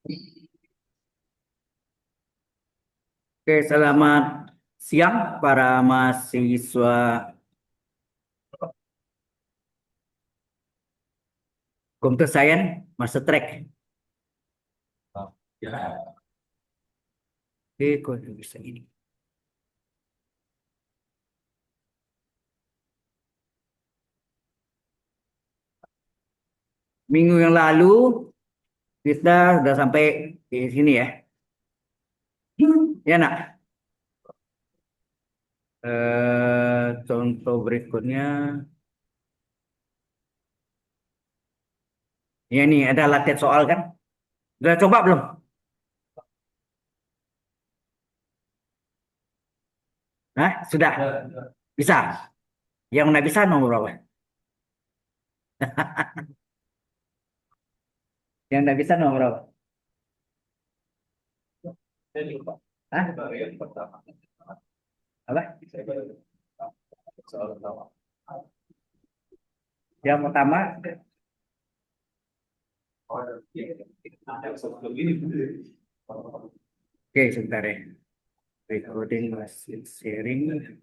Oke, selamat siang para mahasiswa Computer Science Master Track. Oke, kok bisa ini. Minggu yang lalu kita sudah sampai di sini ya. Ya nak. Contoh berikutnya, ya nih ada latihan soal kan? Sudah coba belum? Nah, sudah bisa. Yang nggak bisa nomor berapa? Yang nggak bisa nomor berapa? Hah? Apa? Yang pertama, oke sebentar ya. Recording masih sharing.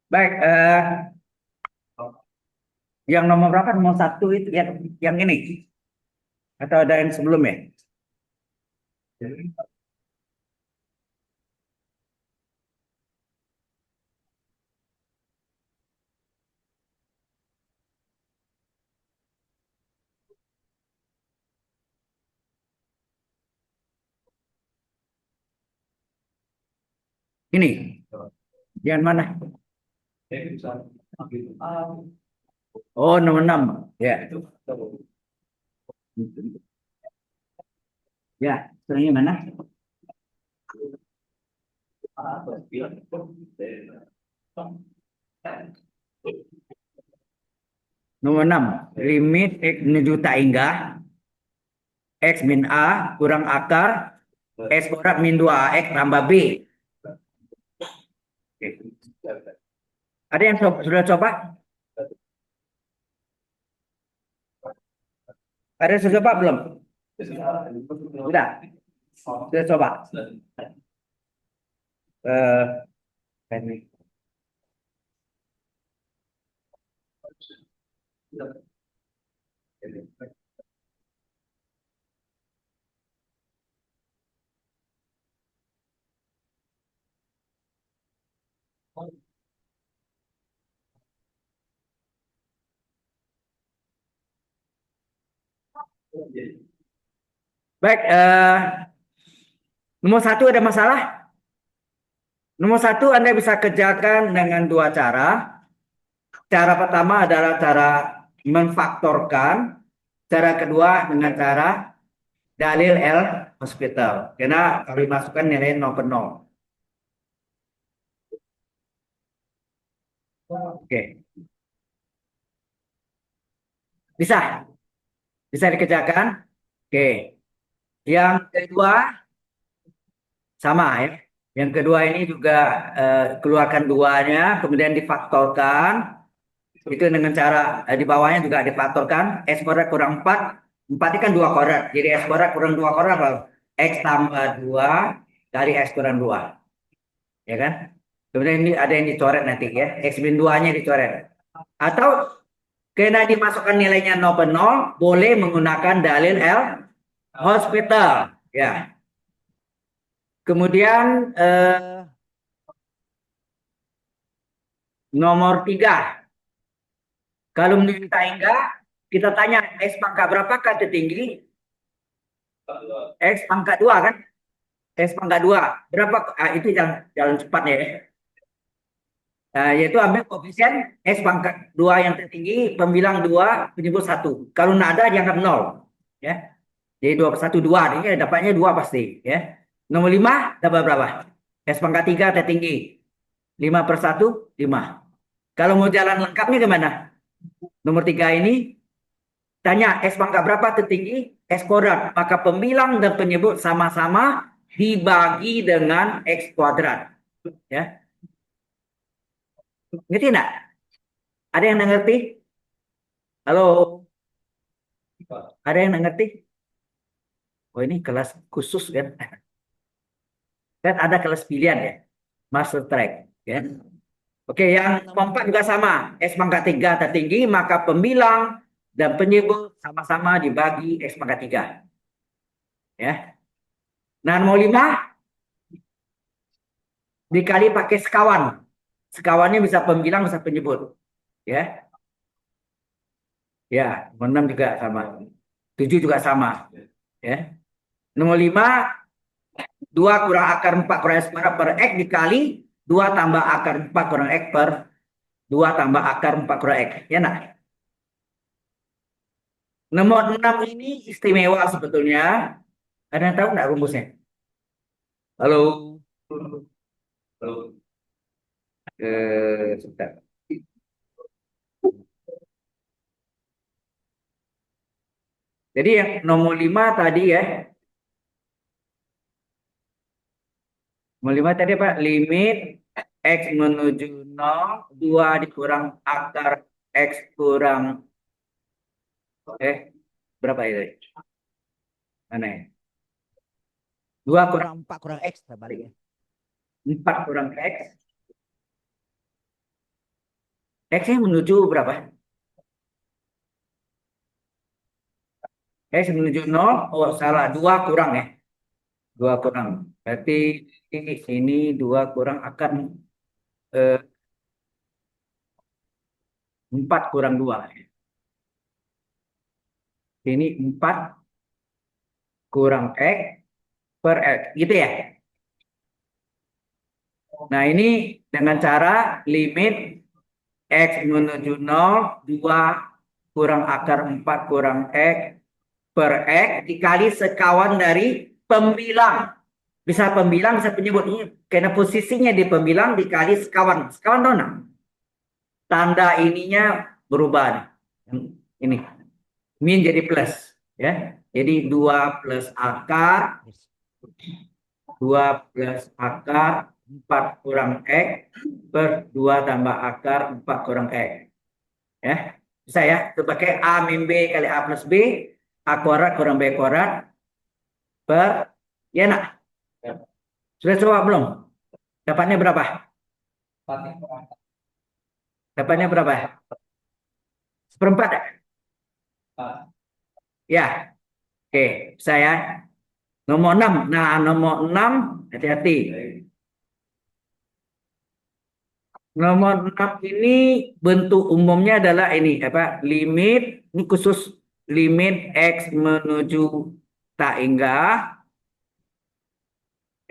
Baik, yang nomor berapa? Nomor satu itu yang ini atau ada yang sebelumnya? Ini, yang mana? Oh, nomor 6. Ya, ya, setelahnya mana? Nomor 6. Limit X menuju tak hingga X min A kurang akar X kuadrat min 2AX tambah B. Oke. Ada yang sudah coba? Ada yang sudah coba belum? Sudah. Sudah coba. Ini. Baik, nomor satu ada masalah. Nomor satu Anda bisa kerjakan dengan dua cara. Cara pertama adalah cara memfaktorkan. Cara kedua dengan cara dalil L hospital. Karena kalau dimasukkan nilai 0 per 0. Oke, bisa. Bisa dikerjakan. Oke. Yang kedua sama ya. Yang kedua ini juga keluarkan duanya, kemudian difaktorkan. Itu dengan cara di bawahnya juga difaktorkan. X kuadrat kurang 4. 4 ini kan 2 kuadrat. Jadi X kuadrat kurang 2 kuadrat apa? X tambah 2 dari X kurang 2. Ya kan? Kemudian ini ada yang dicoret nanti ya. X min 2-nya dicoret. Atau karena dimasukkan nilainya 0 per 0, boleh menggunakan dalil L hospital. Ya. Kemudian nomor 3. Kalau meminta enggak, kita tanya X pangkat berapakah tertinggi? X pangkat 2 kan? X pangkat 2. Berapa? Itu jalan cepatnya ya. Yaitu ambil koefisien S pangkat 2 yang tertinggi, pembilang 2, penyebut 1. Kalau nggak ada, dianggap 0. Ya. Jadi 2 per 1, 2. Ini dapatnya 2 pasti. Ya. Nomor 5, dapat berapa? S pangkat 3 tertinggi. 5 per 1, 5. Kalau mau jalan lengkapnya gimana? Nomor 3 ini, tanya S pangkat berapa tertinggi? S kuadrat. Maka pembilang dan penyebut sama-sama dibagi dengan X kuadrat. Ya. Ngerti enggak? Ada yang ngerti? Halo, ada yang ngerti? Oh ini kelas khusus kan? Kan ada kelas pilihan ya, master track. Ya. Oke, yang nomor 4 juga sama. X pangkat 3 tertinggi, maka pembilang dan penyebut sama-sama dibagi X pangkat 3. Ya. Nah, nomor 5 dikali pakai sekawan. Sekawannya bisa pembilang, bisa penyebut. Ya, ya, nomor 6 juga sama. 7 juga sama. Ya. Nomor 5 2 kurang akar 4 kurang X kuadrat per X dikali 2 tambah akar 4 kurang X per 2 tambah akar 4 kurang X. Ya, nah. Nomor 6 ini istimewa sebetulnya. Ada yang tahu nggak rumusnya? Halo. Halo. Sebentar. Jadi yang nomor 5 tadi ya. Nomor 5 tadi apa? Limit X menuju 0, 2 dikurang akar X kurang, berapa itu? Mana ya? 2 kurang 4 kurang X, baliknya. 4 kurang X. X-nya menuju berapa? X menuju 0. Oh, salah. 2 kurang ya. 2 kurang. Berarti ini 2 kurang akan 4 kurang 2. Ini 4 kurang X per X. Gitu ya. Nah, ini dengan cara limit X menuju 0, 2 kurang akar 4 kurang X per X dikali sekawan dari pembilang. Bisa pembilang, bisa penyebut. Ini karena posisinya di pembilang dikali sekawan. Sekawan tahu nggak? Tanda ininya berubah nih. Ini min jadi plus ya. Jadi 2 plus akar 2 plus akar 4 kurang X per 2 tambah akar 4 kurang X. Ya. Bisa ya. Itu pakai A min B kali A plus B. A kuadrat kurang B kuadrat per, ya nak. Sudah coba belum? Dapatnya berapa? Dapatnya berapa? Seperempat ya? Ya. Oke, saya nomor 6. Nah, nomor 6 hati-hati. Nomor 6 ini bentuk umumnya adalah ini apa? Limit, ini khusus limit X menuju tak hingga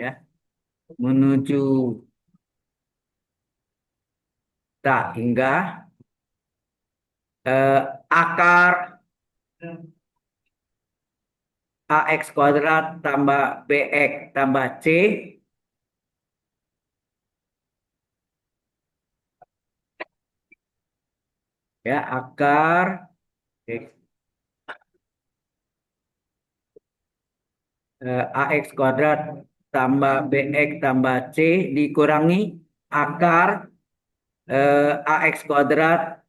ya, menuju tak hingga akar AX kuadrat tambah BX tambah C ya, akar AX kuadrat tambah BX tambah C dikurangi akar AX kuadrat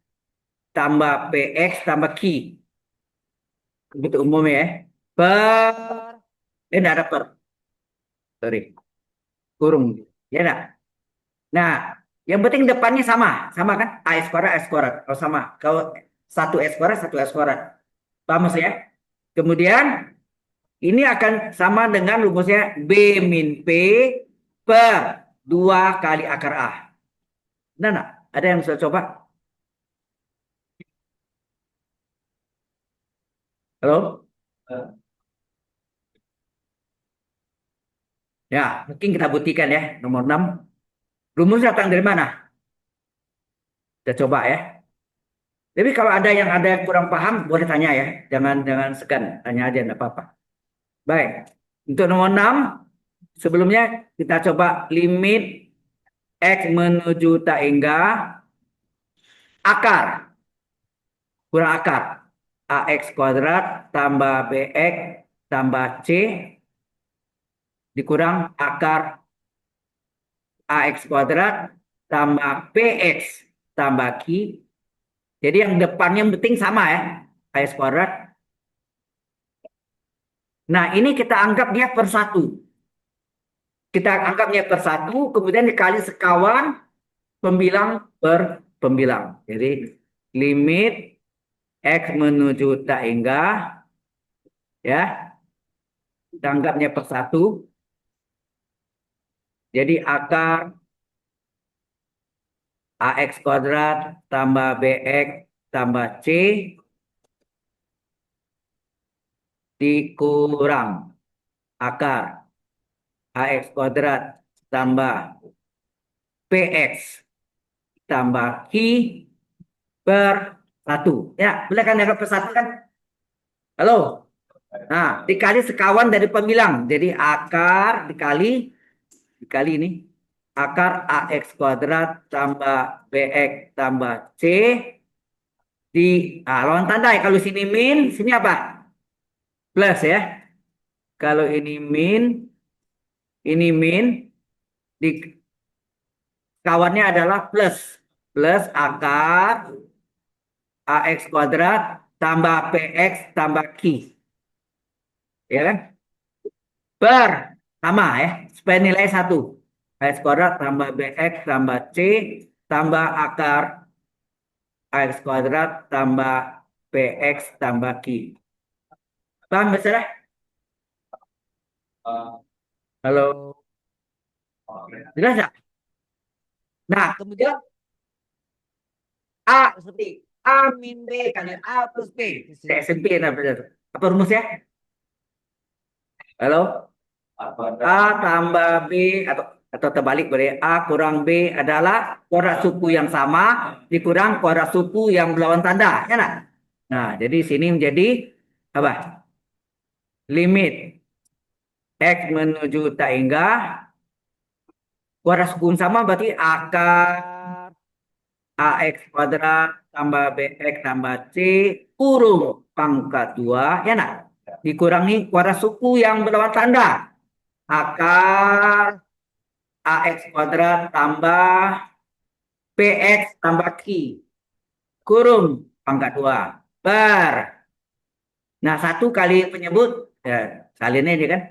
tambah PX tambah Q. Begitu umumnya ya. Per, enggak ada per, sorry, kurung. Ya enggak? Nah, yang penting depannya sama. Sama kan? AX kuadrat, AX kuadrat. Kalau sama. Kalau satu X kuadrat, satu X kuadrat. Paham maksudnya? Kemudian, ini akan sama dengan rumusnya B min P per 2 kali akar A. Nah, ada yang bisa coba? Halo? Ya, mungkin kita buktikan ya. Nomor 6. Rumus datang dari mana? Kita coba ya. Tapi kalau ada yang kurang paham, boleh tanya ya. Jangan jangan segan, tanya aja, enggak apa-apa. Baik. Untuk nomor 6, sebelumnya kita coba limit X menuju tak hingga akar. Kurang akar. AX kuadrat tambah BX tambah C dikurang akar AX kuadrat tambah PX tambah Q Jadi yang depannya yang penting sama ya, AX kuadrat. Nah, ini kita anggap dia per satu. Kita anggap dia per satu, kemudian dikali sekawan pembilang per pembilang. Jadi limit X menuju tak hingga, ya, kita anggapnya per satu. Jadi akar AX kuadrat tambah BX tambah C dikurang akar AX kuadrat tambah PX tambah Q per satu. Ya, boleh kan ya per satu kan? Halo? Nah, dikali sekawan dari pembilang. Jadi akar dikali ini. Akar AX kuadrat tambah BX tambah C lawan tanda ya. Kalau sini min, sini apa? Plus ya. Kalau ini min, di kawannya adalah plus. Plus akar AX kuadrat tambah PX tambah Q. Ya kan? Per sama ya. Supaya nilai satu. AX kuadrat tambah BX tambah C tambah akar AX kuadrat tambah PX tambah Q. Paham masalah? Halo. Jelas nggak? Nah, kemudian A seperti A min B kali A plus B. SMP apa rumusnya? Halo? A tambah B atau terbalik berarti A kurang B adalah corak suku yang sama dikurang corak suku yang berlawan tanda, ya nak? Nah, jadi sini menjadi apa? Limit X menuju tak hingga corak suku yang sama berarti akar AX kuadrat tambah BX tambah C kurung pangkat 2, ya nak? Dikurangi corak suku yang berlawan tanda. Akar AX kuadrat tambah PX tambah Q kurung pangkat 2 per. Nah, satu kali penyebut, ya, salinnya aja kan.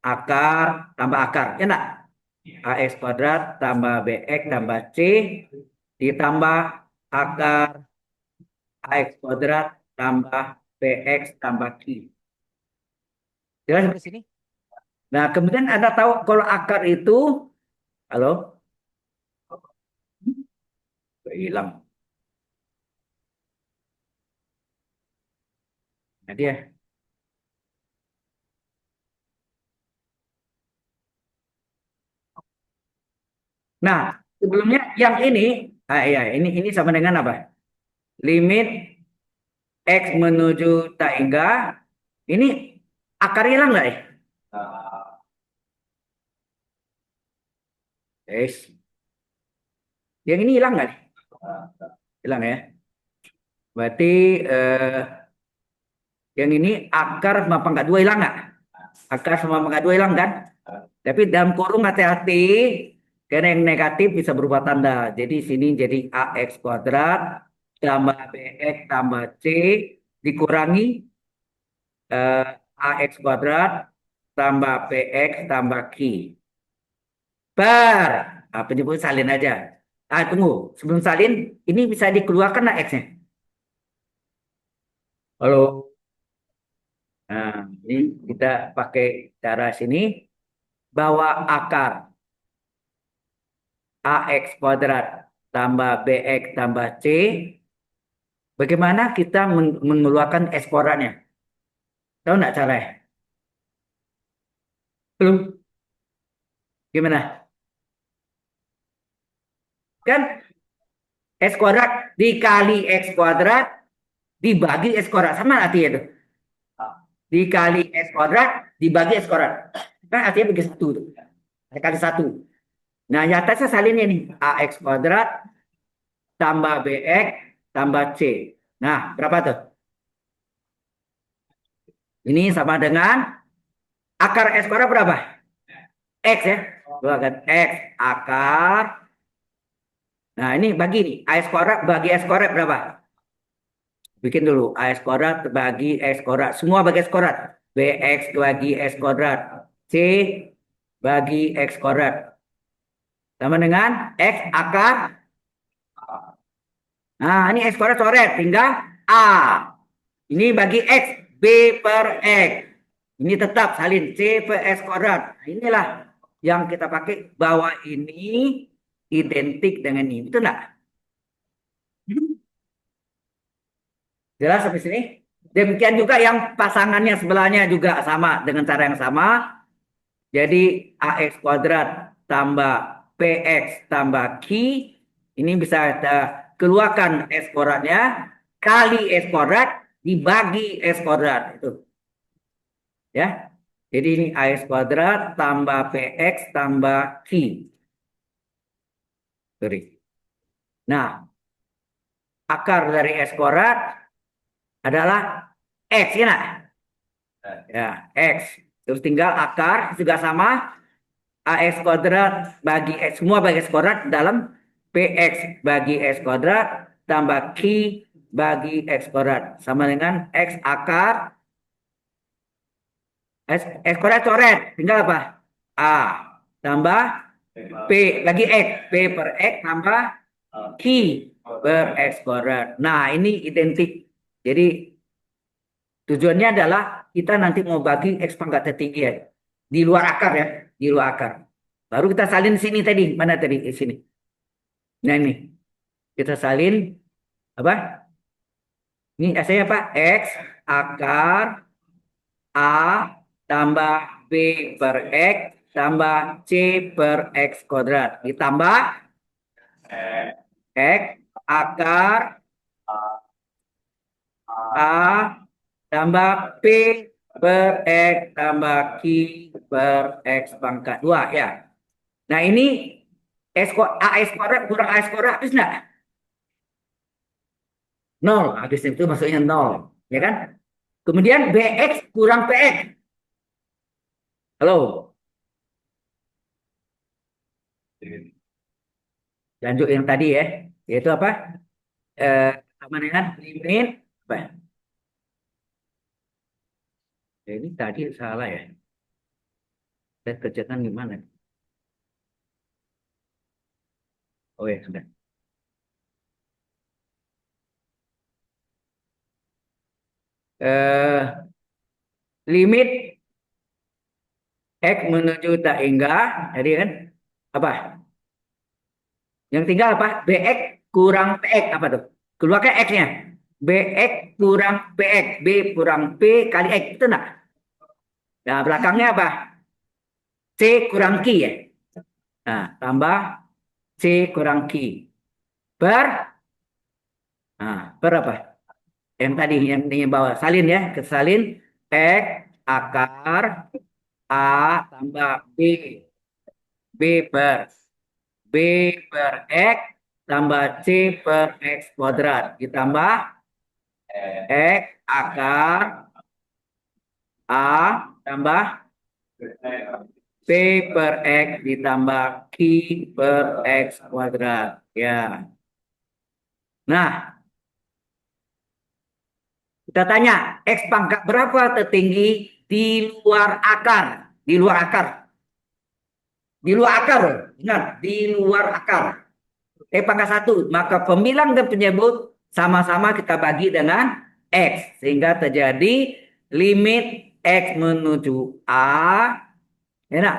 Akar tambah akar. Ya enggak? AX kuadrat tambah BX tambah C ditambah akar AX kuadrat tambah PX tambah Q. Jelas sampai sini? Nah, kemudian Anda tahu kalau akar itu, halo? Hilang. Nah, dia. Nah, sebelumnya yang ini, ya, ini sama dengan apa? Limit X menuju tak hingga, ini akar hilang nggak ya? Yes. Yang ini hilang nggak nih? Hilang ya. Berarti yang ini akar sama pangkat 2 hilang nggak? Akar sama pangkat 2 hilang kan? Tapi dalam kurung hati-hati, karena yang negatif bisa berubah tanda. Jadi sini jadi AX kuadrat tambah BX tambah C dikurangi eh, AX kuadrat tambah PX tambah Q. Per. Penyebut salin aja. Tunggu. Sebelum salin, ini bisa dikeluarkan nggak X-nya? Halo. Nah, ini kita pakai cara sini. Bawa akar AX kuadrat tambah BX tambah C. Bagaimana kita mengeluarkan X kuadratnya? Tahu nggak caranya? Belum. Gimana? Kan X kuadrat dikali X kuadrat dibagi X kuadrat. Sama artinya itu. Dikali X kuadrat dibagi X kuadrat. Kan artinya bagi satu tuh. Kali satu. Nah, di atasnya salinnya nih. AX kuadrat tambah BX tambah C. Nah, berapa tuh? Ini sama dengan akar X kuadrat berapa? X ya. Dua kan X akar. Nah, ini bagi nih. AX kuadrat bagi X kuadrat berapa? Bikin dulu AX kuadrat bagi X kuadrat. Semua bagi X kuadrat. BX bagi X kuadrat. C bagi X kuadrat. Sama dengan X akar. Nah, ini X kuadrat coret. Tinggal A. Ini bagi X. B per X. Ini tetap salin. C per X kuadrat. Nah, inilah yang kita pakai bahwa ini identik dengan ini. Betul nggak? Jelas sampai sini? Demikian juga yang pasangannya sebelahnya juga sama dengan cara yang sama. Jadi AX kuadrat tambah PX tambah Q. Ini bisa kita keluarkan X kuadratnya kali X kuadrat dibagi X kuadrat. Itu. Ya. Jadi ini AX kuadrat tambah PX tambah Q. Sorry. Nah, akar dari X kuadrat adalah X, ya nak? Ya, X. Terus tinggal akar juga sama AX kuadrat bagi X, semua bagi X kuadrat dalam PX bagi X kuadrat tambah Q bagi X kuadrat sama dengan X akar X kuadrat coret tinggal apa? A tambah P lagi X, P per X tambah Q per X kuadrat. Nah, ini identik. Jadi tujuannya adalah kita nanti mau bagi X pangkat tertinggi ya. Di luar akar ya, di luar akar. Baru kita salin sini tadi, mana tadi? Di sini. Nah ini, kita salin apa? Ini hasilnya apa? X akar A tambah B per X tambah C per X kuadrat. Ditambah X akar A tambah P per X tambah Q per X pangkat 2 ya. Nah ini AX kuadrat kurang AX kuadrat habis nggak? Nol. Habis itu maksudnya nol. Ya kan? Kemudian BX kurang PX. Halo, lanjut yang tadi ya. Yaitu apa? Eh, Sama dengan limit. Apa? Ya, ini tadi salah ya. Saya kerjakan gimana? Oh ya, sudah. Eh, Limit X menuju tak hingga. Jadi kan? Apa? Yang tinggal apa? BX kurang PX. Apa tuh? Keluarkan X-nya. BX kurang PX. B kurang P kali X. Itu enggak? Nah, belakangnya apa? C kurang Q ya. Nah, tambah C kurang Q. Per, per apa? Yang tadi, yang di bawah. Salin ya. Kesalin. X akar A tambah B. B per B per X tambah C per X kuadrat. Ditambah X akar A tambah P per X ditambah Q per X kuadrat. Ya. Nah, kita tanya, X pangkat berapa tertinggi di luar akar? Di luar akar. Di luar akar. Ingat, di luar akar. Pangkat satu. Maka pembilang dan penyebut sama-sama kita bagi dengan X. Sehingga terjadi limit X menuju A. Ya, nah,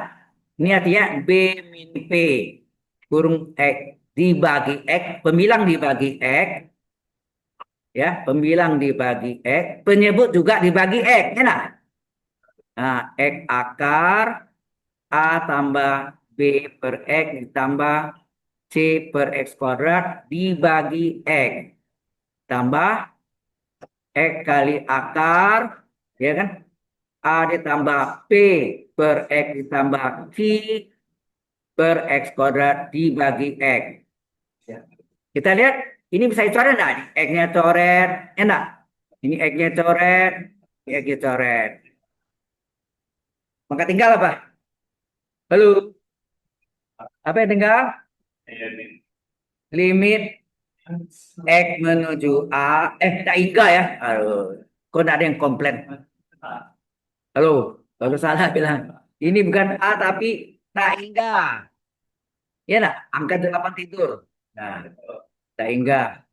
ini artinya B min P kurung X dibagi X. Pembilang dibagi X. Ya, pembilang dibagi X. Penyebut juga dibagi X. Ya, nah. Nah, X akar A tambah B per X ditambah C per X kuadrat dibagi X. Tambah X kali akar, ya kan? A ditambah P per X ditambah Q per X kuadrat dibagi X. Ya. Kita lihat, ini bisa dicoret enggak? X-nya coret, enak. Ini X-nya coret, ini X-nya coret. Maka tinggal apa? Halo, apa yang tinggal? Limit X menuju A. Tak hingga ya. Aduh, kok nggak ada yang komplain? Halo, kalau salah bilang. Ini bukan A tapi tak hingga. Ya nak, angka 8 tidur. Nah, tak hingga.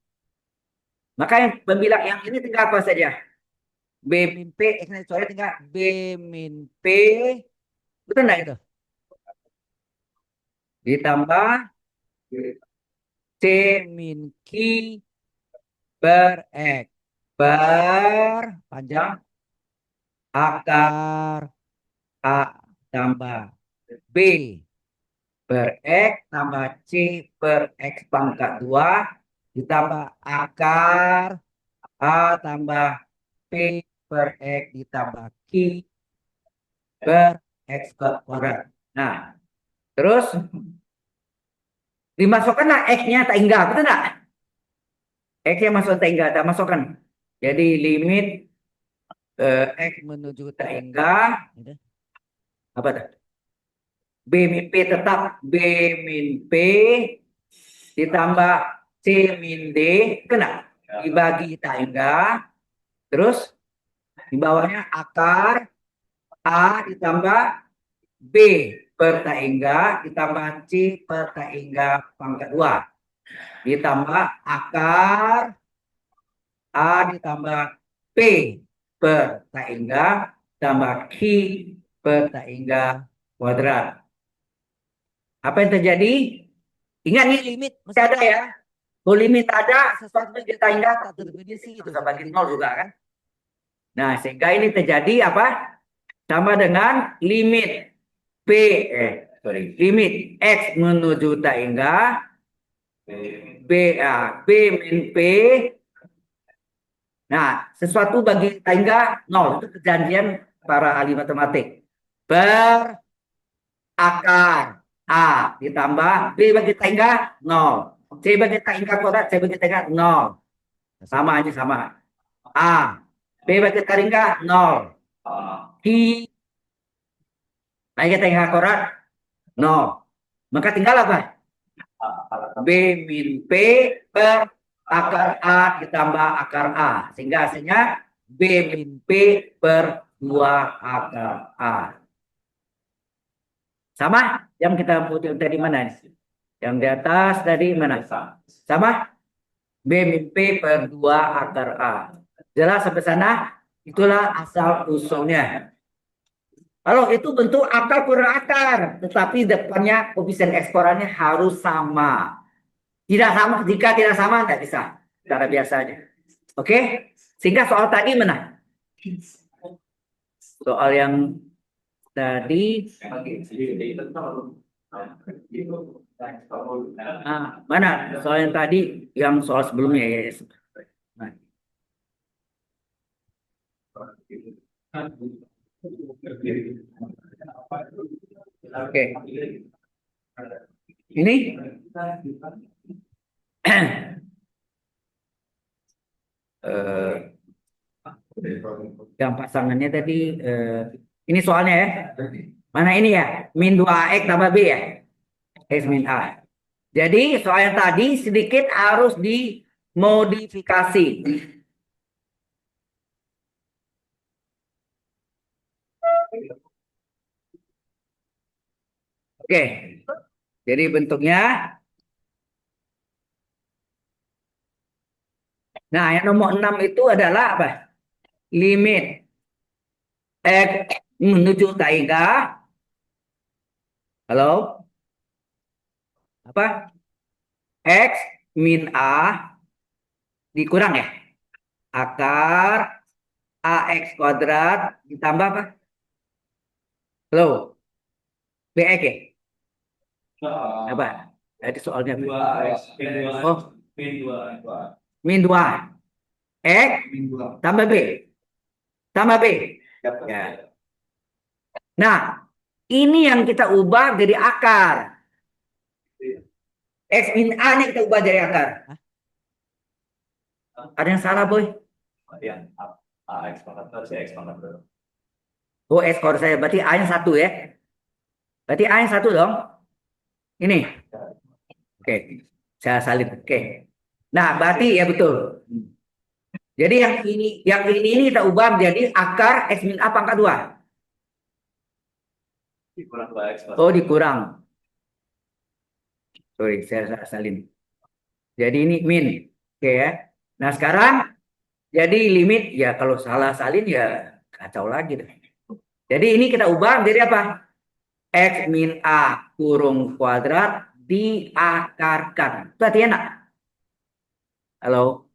Maka yang pembilang yang ini tinggal apa saja? B min P, soalnya tinggal B min P, betul nggak itu? Ditambah C min Q per X per panjang akar A tambah B per X tambah C per X pangkat 2 ditambah akar A tambah P per X ditambah Q per X kuadrat. Nah, terus dimasukkanlah X-nya tak hingga, betul nggak? X-nya masuk tak hingga, tak masukkan. Jadi limit X menuju tak hingga, apa tuh? B min P tetap B min P ditambah C min D, kena dibagi tak hingga, terus di bawahnya akar A ditambah B per tak hingga ditambah C per tak hingga pangkat 2 ditambah akar A ditambah P per tak hingga tambah Q per tak hingga kuadrat. Apa yang terjadi? Ingat nih limit masih ada ya. Kalau limit ada, sesuatu yang kita hingga tak terdefinisi itu bisa bagi nol juga kan. Nah, sehingga ini terjadi apa? Sama dengan limit P, limit X menuju tak hingga B min P. Nah, sesuatu bagi tak hingga nol itu perjanjian para ahli matematik. Berakar A ditambah B bagi tak hingga nol. C bagi tak hingga kuadrat, C bagi tak hingga nol. Sama aja sama. A B bagi tak hingga nol. Q bagi tak hingga kuadrat nol. Maka tinggal apa? B min P per akar A ditambah akar A. Sehingga hasilnya B min P per 2 akar A. Sama yang kita butuh tadi mana? Yang di atas tadi mana? Sama? B min P per 2 akar A. Jelas sampai sana? Itulah asal usulnya. Kalau itu bentuk akar kurang akar, tetapi depannya koefisien eksponennya harus sama. Tidak sama, jika tidak sama tidak bisa. Cara biasanya. Oke? Sehingga soal tadi mana? Soal yang tadi mana? Soal yang tadi yang soal sebelumnya ya. Nah. Oke. Ini yang pasangannya tadi ini soalnya ya. Mana ini ya? Min 2X tambah B ya? X min A. Jadi soal yang tadi sedikit harus dimodifikasi. Oke. Jadi bentuknya. Nah, yang nomor 6 itu adalah apa? Limit X menuju tak hingga. Halo? Apa? X min A dikurang ya? Akar AX kuadrat ditambah apa? Halo? BX ya? Apa? Jadi soalnya. Oh, min 2. X tambah B. Tambah B. Ya. Nah, ini yang kita ubah jadi akar. X min A ini kita ubah jadi akar. Ada yang salah, Boy? AX pangkat X pangkat. Oh, X kuadrat saya. Berarti A-nya 1 ya. Berarti A yang 1 dong. Ini. Oke. Saya salin. Oke. Nah, berarti ya betul. Jadi yang ini kita ubah menjadi akar X min A pangkat 2. Oh, dikurang. Sorry, saya salah salin. Jadi ini min. Oke ya. Nah, sekarang jadi limit ya kalau salah salin ya kacau lagi deh. Jadi ini kita ubah menjadi apa? X min A kurung kuadrat diakarkan. Itu artinya enak. Halo,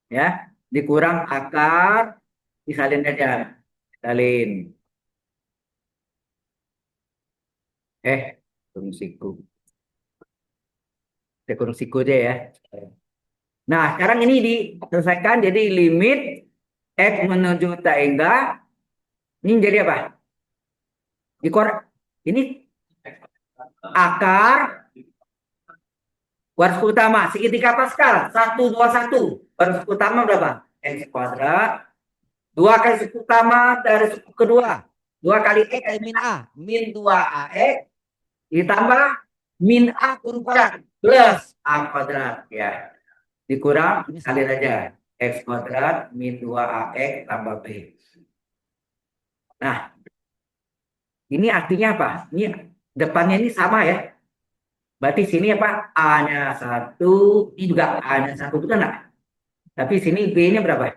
ya. Dikurang akar, disalin aja. Salin. Kurung siku. Saya kurung siku aja ya. Nah, sekarang ini diselesaikan jadi limit X menuju tangga. Ini jadi apa? Dikorek. Ini akar garis utama segitiga Pascal 1, 2, 1. Garis utama berapa? X kuadrat. 2 kali suku utama dari suku kedua. 2 kali X kali min A. Min 2AX ditambah min A kurung kuadrat plus A kuadrat. Ya. Dikurang, salin aja. X kuadrat min 2AX tambah B. Nah, ini artinya apa? Ini depannya ini sama ya. Berarti sini apa? A-nya 1, ini juga A-nya 1, betul nggak? Tapi sini B-nya berapa?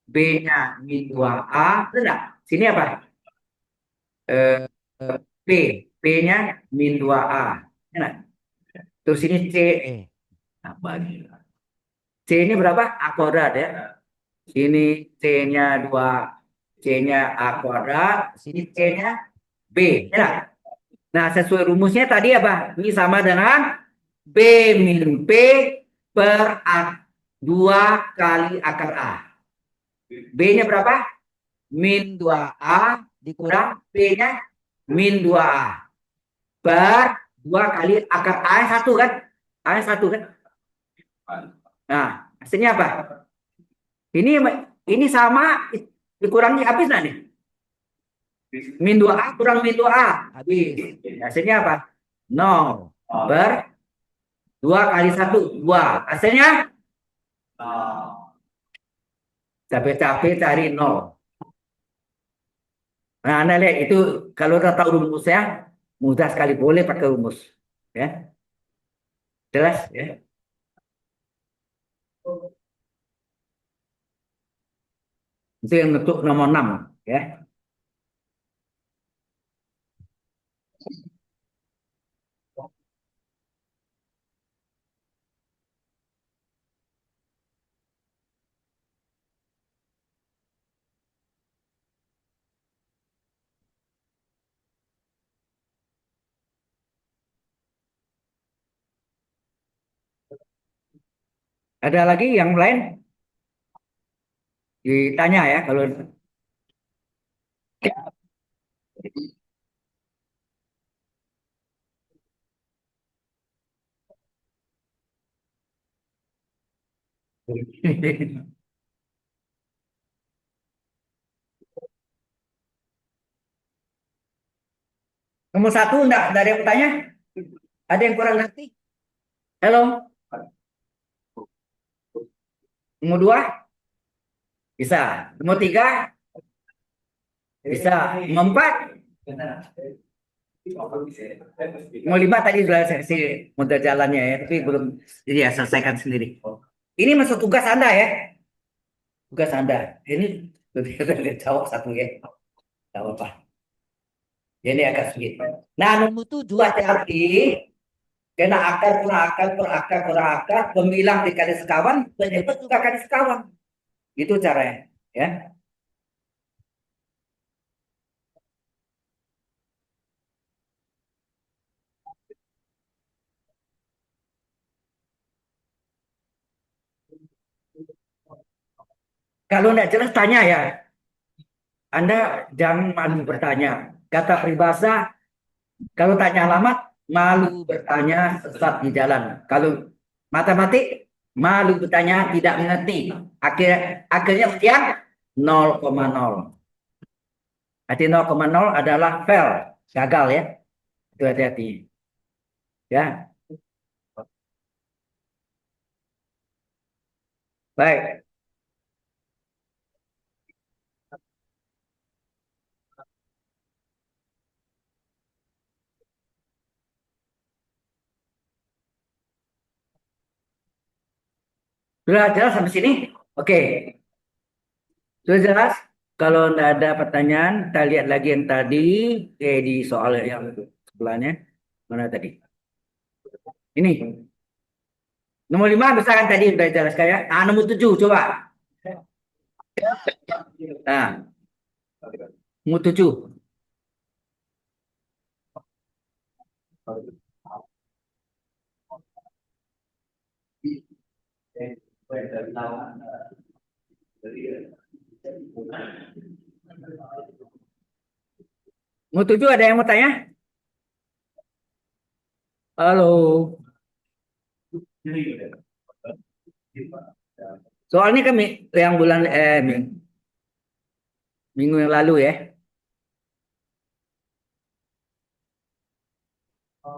B-nya min 2A, betul nggak? Sini apa? Eh, B. B-nya min 2A. Ya nggak? Terus ini C. Apa lagi? C-nya berapa? A kuadrat ya. Sini C-nya 2. C-nya A kuadrat. Sini C-nya B. Ya nggak? Nah, sesuai rumusnya tadi apa? Ini sama dengan B min P per A, 2 kali akar A. B-nya berapa? Min 2A dikurang P-nya min 2A per 2 kali akar A yang 1 kan? A yang 1 kan? Nah, hasilnya apa? Ini sama dikurangi habis nggak nih? Min 2A kurang min 2A. Habis. Hasilnya apa? 0 per 2 kali 1, 2. Hasilnya capek-capek cari 0. Nah, Anda lihat itu kalau kita tahu rumusnya, mudah sekali boleh pakai rumus. Ya, jelas ya. Itu yang untuk nomor 6 ya. Ada lagi yang lain ditanya ya kalau nomor 1 enggak ada yang bertanya? Ada yang kurang ngerti? Halo, nomor 2 bisa, nomor 3 bisa, nomor 4 nomor 5 tadi sudah saya kasih model jalannya ya, tapi belum ya selesaikan sendiri. Ini masuk tugas Anda ya, tugas Anda. Ini sudah jawab satu ya, tidak apa-apa. Ini agak sulit. Nah, nomor 7 hati-hati. Kena akar, kurang akar, kurang akar, kurang akar, pemilang dikali sekawan, penyebut juga kali sekawan. Itu caranya. Ya. Kalau tidak jelas, tanya ya. Anda jangan malu bertanya. Kata peribahasa, kalau tanya alamat, malu bertanya sesat di jalan. Kalau matematik, malu bertanya tidak mengerti. Akhirnya ujian 0,0. Arti 0,0 adalah fail, gagal ya. Itu hati-hati. Ya. Baik. Sudah jelas sampai sini? Oke. Sudah jelas? Kalau tidak ada pertanyaan, kita lihat lagi yang tadi. Di soal yang sebelahnya. Mana tadi? Ini. Nomor 5 bisa kan tadi sudah jelas kayak. Nomor 7 coba. Nah, nomor 7. Nomor 7 ada yang mau tanya? Halo. Soalnya kami yang bulan minggu yang lalu ya.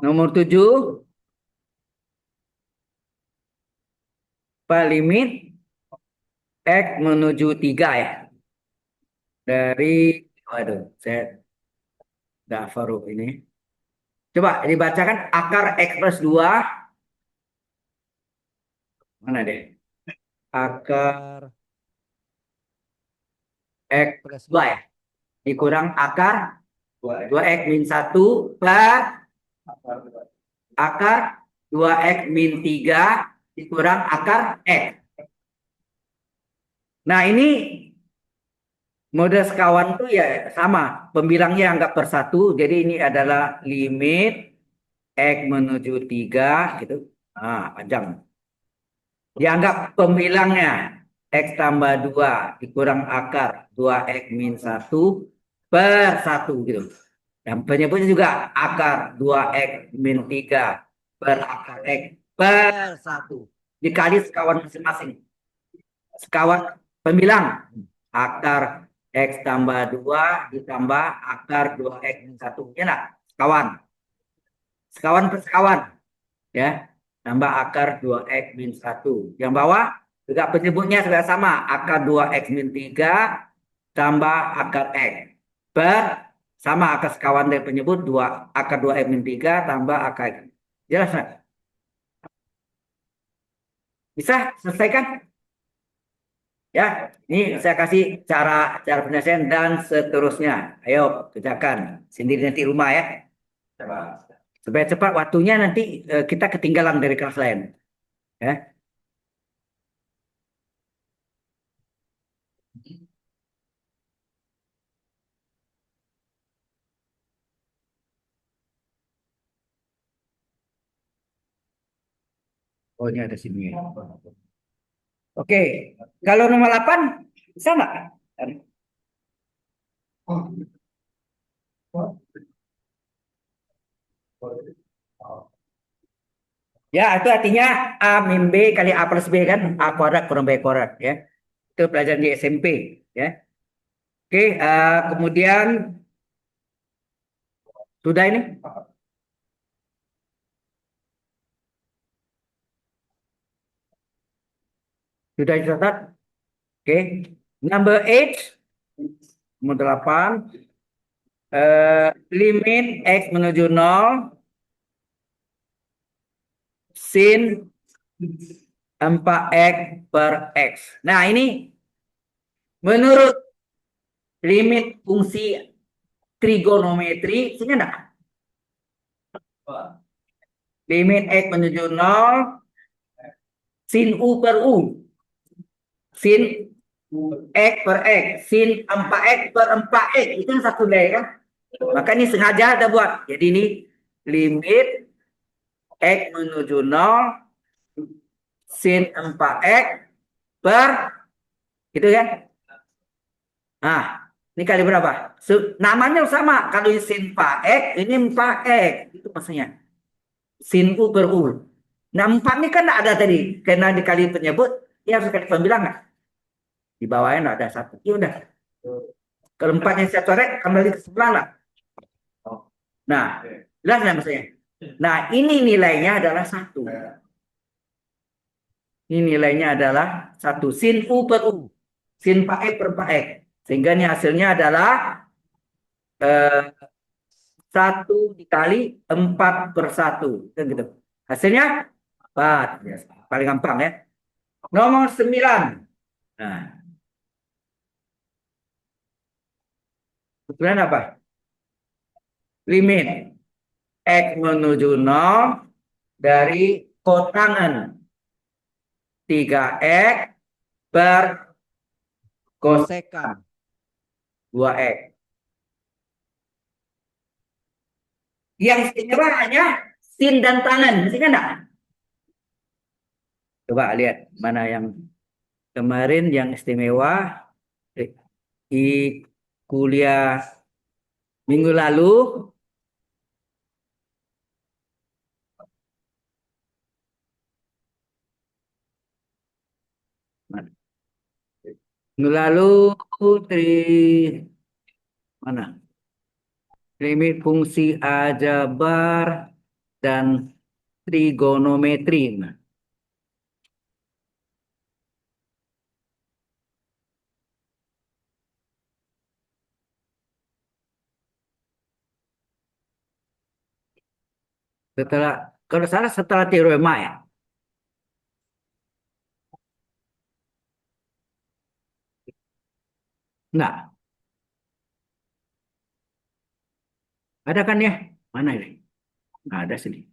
Nomor 7 Pak limit X menuju 3 ya. Dari waduh, saya nggak hafal ini. Coba dibacakan akar X plus 2 mana deh? Akar X plus 2 ya. Dikurang akar 2X min 1 per akar 2X min 3 dikurang akar X. Nah ini mode sekawan tuh ya sama. Pembilangnya anggap per 1. Jadi ini adalah limit X menuju 3 gitu. Panjang. Dianggap pembilangnya X tambah 2 dikurang akar 2X min 1 per 1 gitu. Dan penyebutnya juga akar 2X min 3 per akar X per 1. Dikali sekawan masing-masing. Sekawan pembilang. Akar X tambah 2 ditambah akar 2X min 1. Ya enggak? Sekawan. Sekawan per sekawan. Ya. Tambah akar 2X min 1. Yang bawah juga penyebutnya sudah sama. Akar 2X min 3 tambah akar X. Per sama akar sekawan dari penyebut 2. Akar 2X min 3 tambah akar X. Jelas nggak? Bisa selesaikan? Ya, ini saya kasih cara cara penyelesaian dan seterusnya. Ayo kerjakan sendiri nanti rumah ya. Supaya cepat waktunya nanti kita ketinggalan dari kelas lain. Ya. Oh ini ada sini. Oke, kalau nomor 8 bisa nggak? Ya, itu artinya A min B kali A plus B kan? A kuadrat kurang B kuadrat ya. Itu pelajaran di SMP ya. Oke, kemudian sudah ini? Sudah dicatat? Oke. Number 8, nomor 8, limit X menuju 0 sin 4X per X. Nah, ini menurut limit fungsi trigonometri, sini enggak? Limit X menuju 0 sin U per U. Sin X per X. Sin 4X per 4X. Itu yang satu nilai kan? Maka ini sengaja ada buat. Jadi ini limit X menuju 0 sin 4X per gitu kan? Nah, ini kali berapa? Namanya sama. Kalau ini sin 4X, ini 4X. Itu maksudnya. Sin U per U. Nah, 4 ini kan ada tadi. Karena dikali penyebut, ya harus kali pembilang nggak? Di bawahnya nggak ada satu. Ya udah. Kalau 4-nya saya coret, kembali ke sebelah lah. Nah, jelas nggak maksudnya? Nah, ini nilainya adalah 1. Ini nilainya adalah 1. Sin U per U. Sin Pak X per Pak X. Sehingga ini hasilnya adalah 1 dikali 4/1. Kan gitu. Hasilnya 4. Ya, paling gampang ya. Nomor 9. Nah, 9 apa? Limit X menuju 0 dari kotangan 3X per kosekan 2X. Yang istimewa hanya sin dan tangan. Masih kan enggak? Coba lihat mana yang kemarin yang istimewa di kuliah minggu lalu. Minggu lalu tri mana? Limit fungsi aljabar dan trigonometri. Nah, setelah kalau salah setelah teorema ya. Enggak, ada kan ya? Mana ini? Nggak ada sini.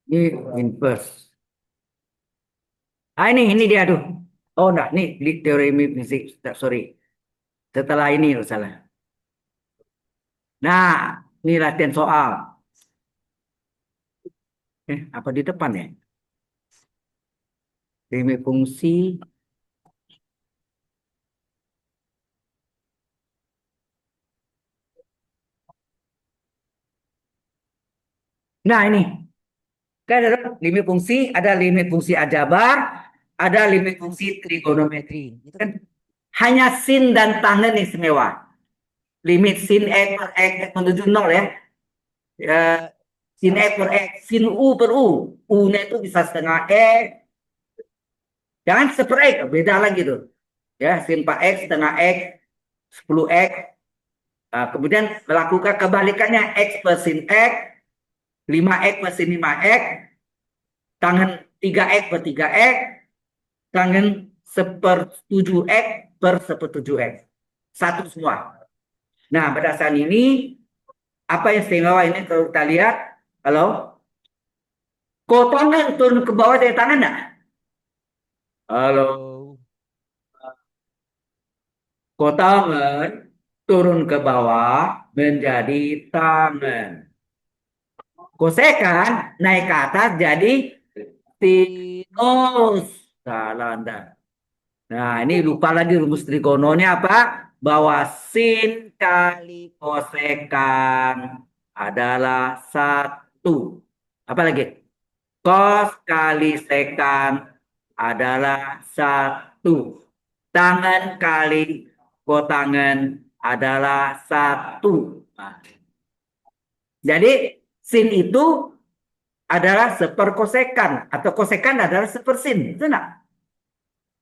Ini inverse. Ah ini dia tuh. Oh enggak, ini di teorema fisik. Sorry. Setelah ini salah. Nah, ini latihan soal. Apa di depan ya? Limit fungsi. Nah, ini. Kan ada limit fungsi, ada limit fungsi aljabar, ada limit fungsi trigonometri. Itu kan hanya sin dan tangen istimewa. Limit sin X per X menuju 0 ya. Sin X per X, sin U per U. U-nya itu bisa setengah X. Jangan seper X, beda lagi tuh. Ya, sin Pak X setengah X, 10X. Nah, kemudian melakukan kebalikannya X per sin X, 5X per sin 5X, tangan 3X per 3X, tangan 1/7X per 1/7X. Satu semua. Nah, berdasarkan ini, apa yang istimewa ini kalau kita lihat, halo, kotangan turun ke bawah dari tangan enggak? Halo, kotangan turun ke bawah menjadi tangan. Kosekan naik ke atas jadi sinus. Salah Anda. Nah, ini lupa lagi rumus trigononya apa? Bahwa sin kali kosekan adalah 1. Apa lagi? Cos kali sekan adalah 1. Tangan kali kotangan adalah 1. Nah, jadi sin itu adalah seperkosekan atau kosekan adalah sepersin. Itu enggak?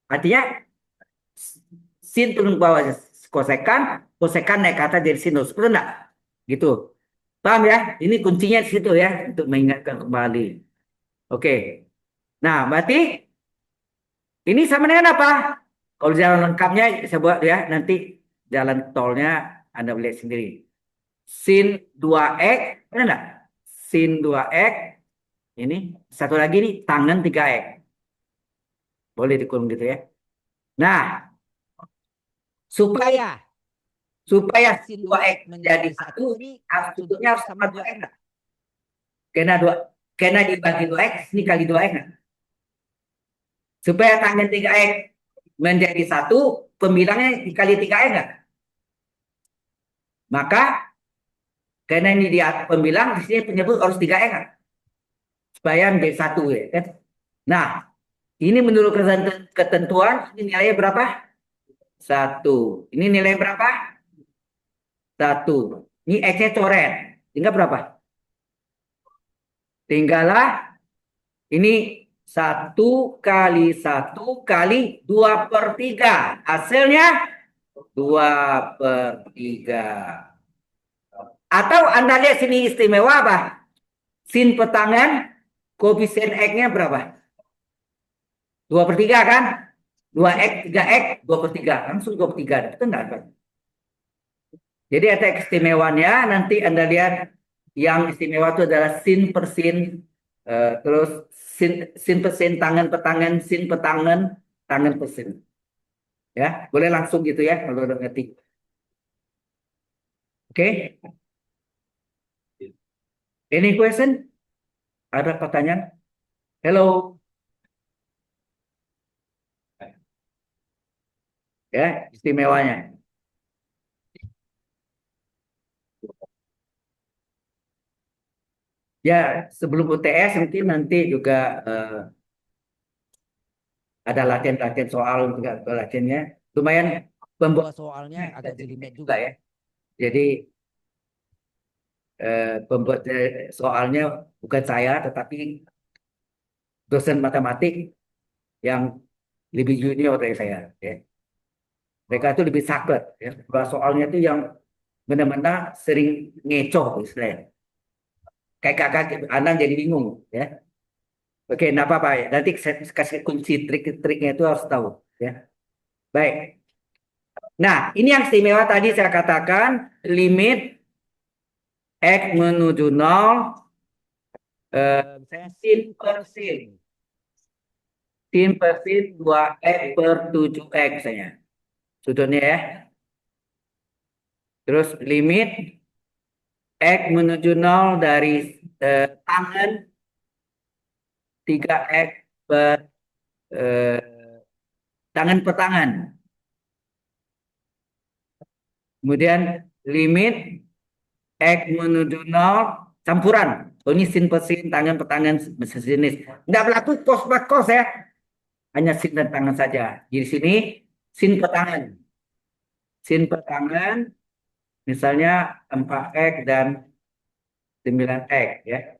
Artinya sin turun ke bawah kosekan, kosekan naik ke atas jadi sinus. Betul enggak? Gitu. Paham ya? Ini kuncinya di situ ya untuk mengingatkan kembali. Oke. Nah, berarti ini sama dengan apa? Kalau jalan lengkapnya saya buat ya, nanti jalan tolnya Anda lihat sendiri. Sin 2X, benar enggak? Sin 2X, ini satu lagi nih, tangan 3X. Boleh dikurung gitu ya. Nah, supaya supaya sin 2X menjadi 1, ini sudutnya harus sama 2X enggak? Kena 2, kena dibagi 2X, ini kali 2X enggak? Supaya tangan 3X menjadi 1, pembilangnya dikali 3X enggak? Maka karena ini di pembilang, di sini penyebut harus 3X enggak? Supaya menjadi 1 ya kan? Nah, ini menurut ketentuan, ini nilainya berapa? 1. Ini nilai berapa? 1. Ini X-nya coret. Tinggal berapa? Tinggallah ini 1 kali 1 kali 2/3. Hasilnya 2/3. Atau Anda lihat sini istimewa apa? Sin petangan, koefisien X-nya berapa? 2/3 kan? 2X, 3X, 2/3. Langsung 2/3. Itu enggak ada. Jadi ada keistimewanya. Nanti Anda lihat yang istimewa itu adalah sin per sin, terus sin per sin, tangan per tangan, sin per tangan, tangan per sin. Ya, boleh langsung gitu ya kalau udah ngerti. Oke, any question? Ada pertanyaan? Hello, ya istimewanya. Ya, sebelum UTS mungkin nanti juga ada latihan-latihan soal juga latihannya. Lumayan pembuat soalnya agak jelimet juga ya. Jadi pembuat soalnya bukan saya, tetapi dosen matematik yang lebih junior dari saya. Ya. Mereka itu lebih saklek. Ya. Bahas soalnya itu yang benar-benar sering ngecoh istilahnya. Kayak kakak anak jadi bingung. Ya. Oke, nah apa-apa ya. Nanti saya kasih kunci trik-triknya itu harus tahu. Ya. Baik. Nah, ini yang istimewa tadi saya katakan limit X menuju 0, saya sin per sin. Sin per sin 2X per 7X misalnya. Sudutnya ya. Terus limit X menuju 0 dari tangan 3X per eh, tangan per tangan. Kemudian limit X menuju 0 campuran. Oh, ini sin per sin, tangan per tangan sejenis. Tidak berlaku cos per cos ya. Hanya sin dan tangan saja. Di sini sin per tangan. Sin per tangan misalnya 4X dan 9X ya.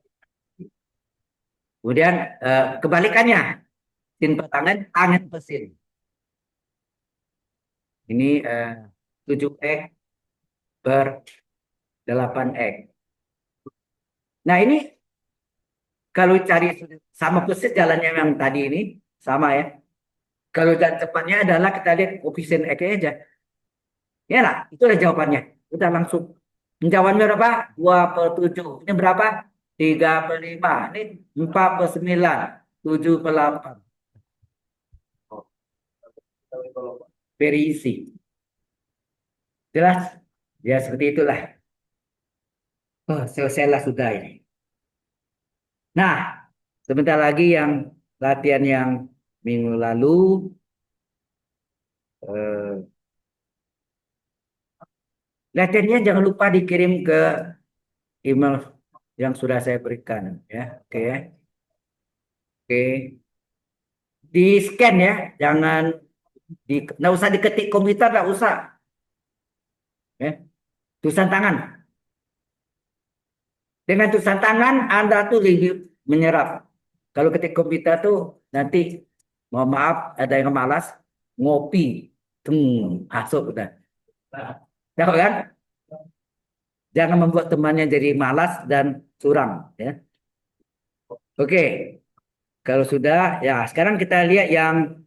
Kemudian kebalikannya sin per tangan, tangan per sin. Ini 7X per 8X. Nah ini kalau cari sama persis jalannya yang tadi ini, sama ya. Kalau jalan cepatnya adalah kita lihat koefisien X aja. Ya lah, itu adalah jawabannya. Udah langsung. Jawabannya berapa? 2/7. Ini berapa? 3/5. Ini 4/9. 7/8. Very easy. Jelas? Ya seperti itulah. Oh, selesailah sudah ini. Nah, sebentar lagi yang latihan yang minggu lalu. Eh, Latihannya jangan lupa dikirim ke email yang sudah saya berikan. Ya, oke. Oke. Di scan ya, jangan nggak usah diketik komputer, nggak usah. Ya, tulisan tangan. Dengan tulisan tangan Anda tuh lebih menyerap. Kalau ketik komputer tuh nanti, mohon maaf, ada yang malas ngopi, masuk udah. Tahu kan? Jangan membuat temannya jadi malas dan curang. Ya, oke. Kalau sudah, ya sekarang kita lihat yang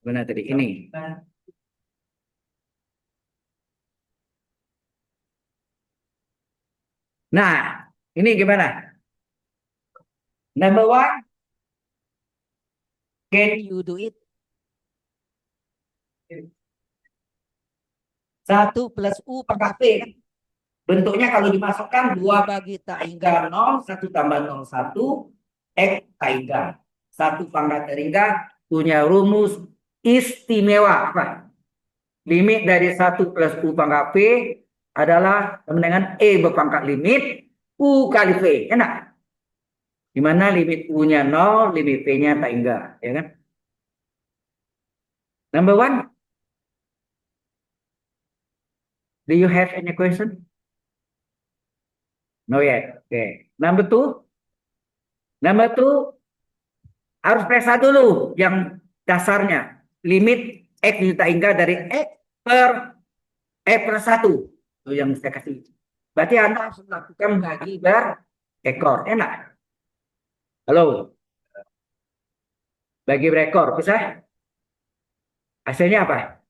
mana tadi ini. Nah, ini gimana? Number one, can you do it? 1 + U pangkat P kan? Bentuknya kalau dimasukkan 2/tak 0, 1 + 0 1, X tak 1 / 3 punya rumus istimewa apa? Limit dari 1 + U pangkat P adalah sama dengan E berpangkat limit U kali V. Enak? Di mana limit U-nya 0, limit P-nya tak hingga. Ya kan? Number one, Do you have any question? No yet. Okay. Number two harus periksa dulu yang dasarnya. Limit X juta hingga dari X per X plus 1. Itu yang saya kasih. Berarti Anda harus melakukan bagi berekor. Enak? Halo? Bagi berekor. Bisa? Hasilnya apa?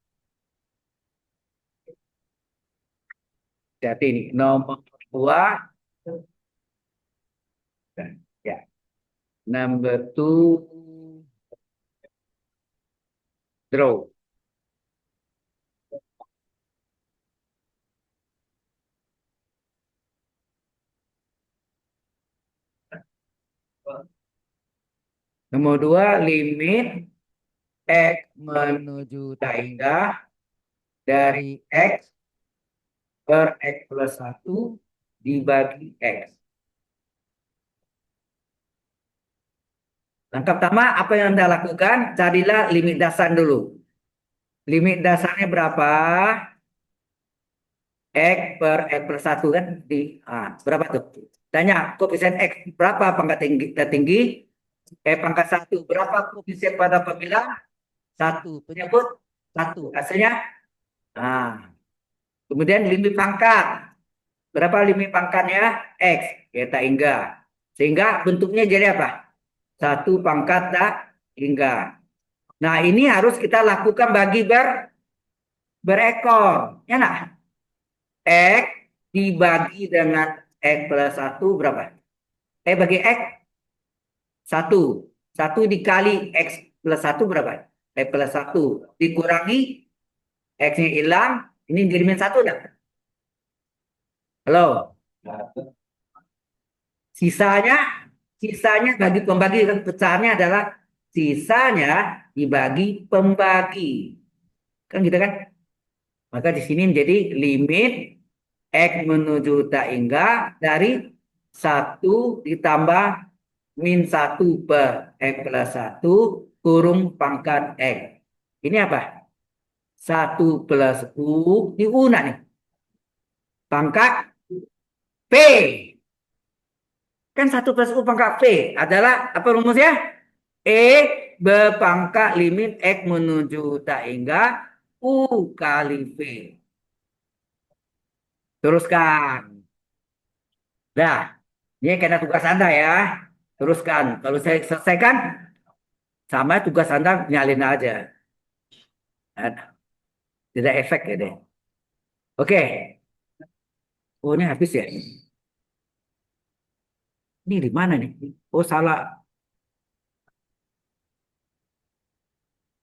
Jadi ini nomor 2. Ya. Number 2. Draw. Nomor 2, limit X menuju tangga dari X per X plus 1 dibagi X. Langkah pertama, apa yang Anda lakukan? Carilah limit dasar dulu. Limit dasarnya berapa? X per X plus 1 kan? Berapa tuh? Tanya, koefisien X berapa pangkat tinggi? Pangkat 1. Berapa koefisien pada pembilang? 1. Penyebut? 1. Hasilnya? Nah, kemudian limit pangkat. Berapa limit pangkatnya? X. Kita hingga. Sehingga bentuknya jadi apa? 1 pangkat tak hingga. Nah, ini harus kita lakukan bagi berekor. Ya nak? X dibagi dengan X plus 1 berapa? Bagi X 1. 1 dikali X plus 1 berapa? X plus 1 dikurangi X-nya hilang. Ini jadi min 1 dah. Halo? Sisanya, sisanya bagi pembagi kan pecahannya adalah sisanya dibagi pembagi. Kan gitu kan? Maka di sini menjadi limit X menuju tak hingga dari 1 ditambah min 1 per X plus 1 kurung pangkat X. Ini apa? 1 plus U, di U nih. Pangkat P. Kan 1 plus U pangkat P adalah apa rumusnya? E berpangkat limit X menuju tak hingga U kali V. Teruskan. Dah, ini karena tugas Anda ya. Teruskan. Kalau saya selesaikan, sama tugas Anda nyalin aja. Nah, tidak efek ya deh. Oke. Oh, ini habis ya. Ini di mana nih? Oh, salah.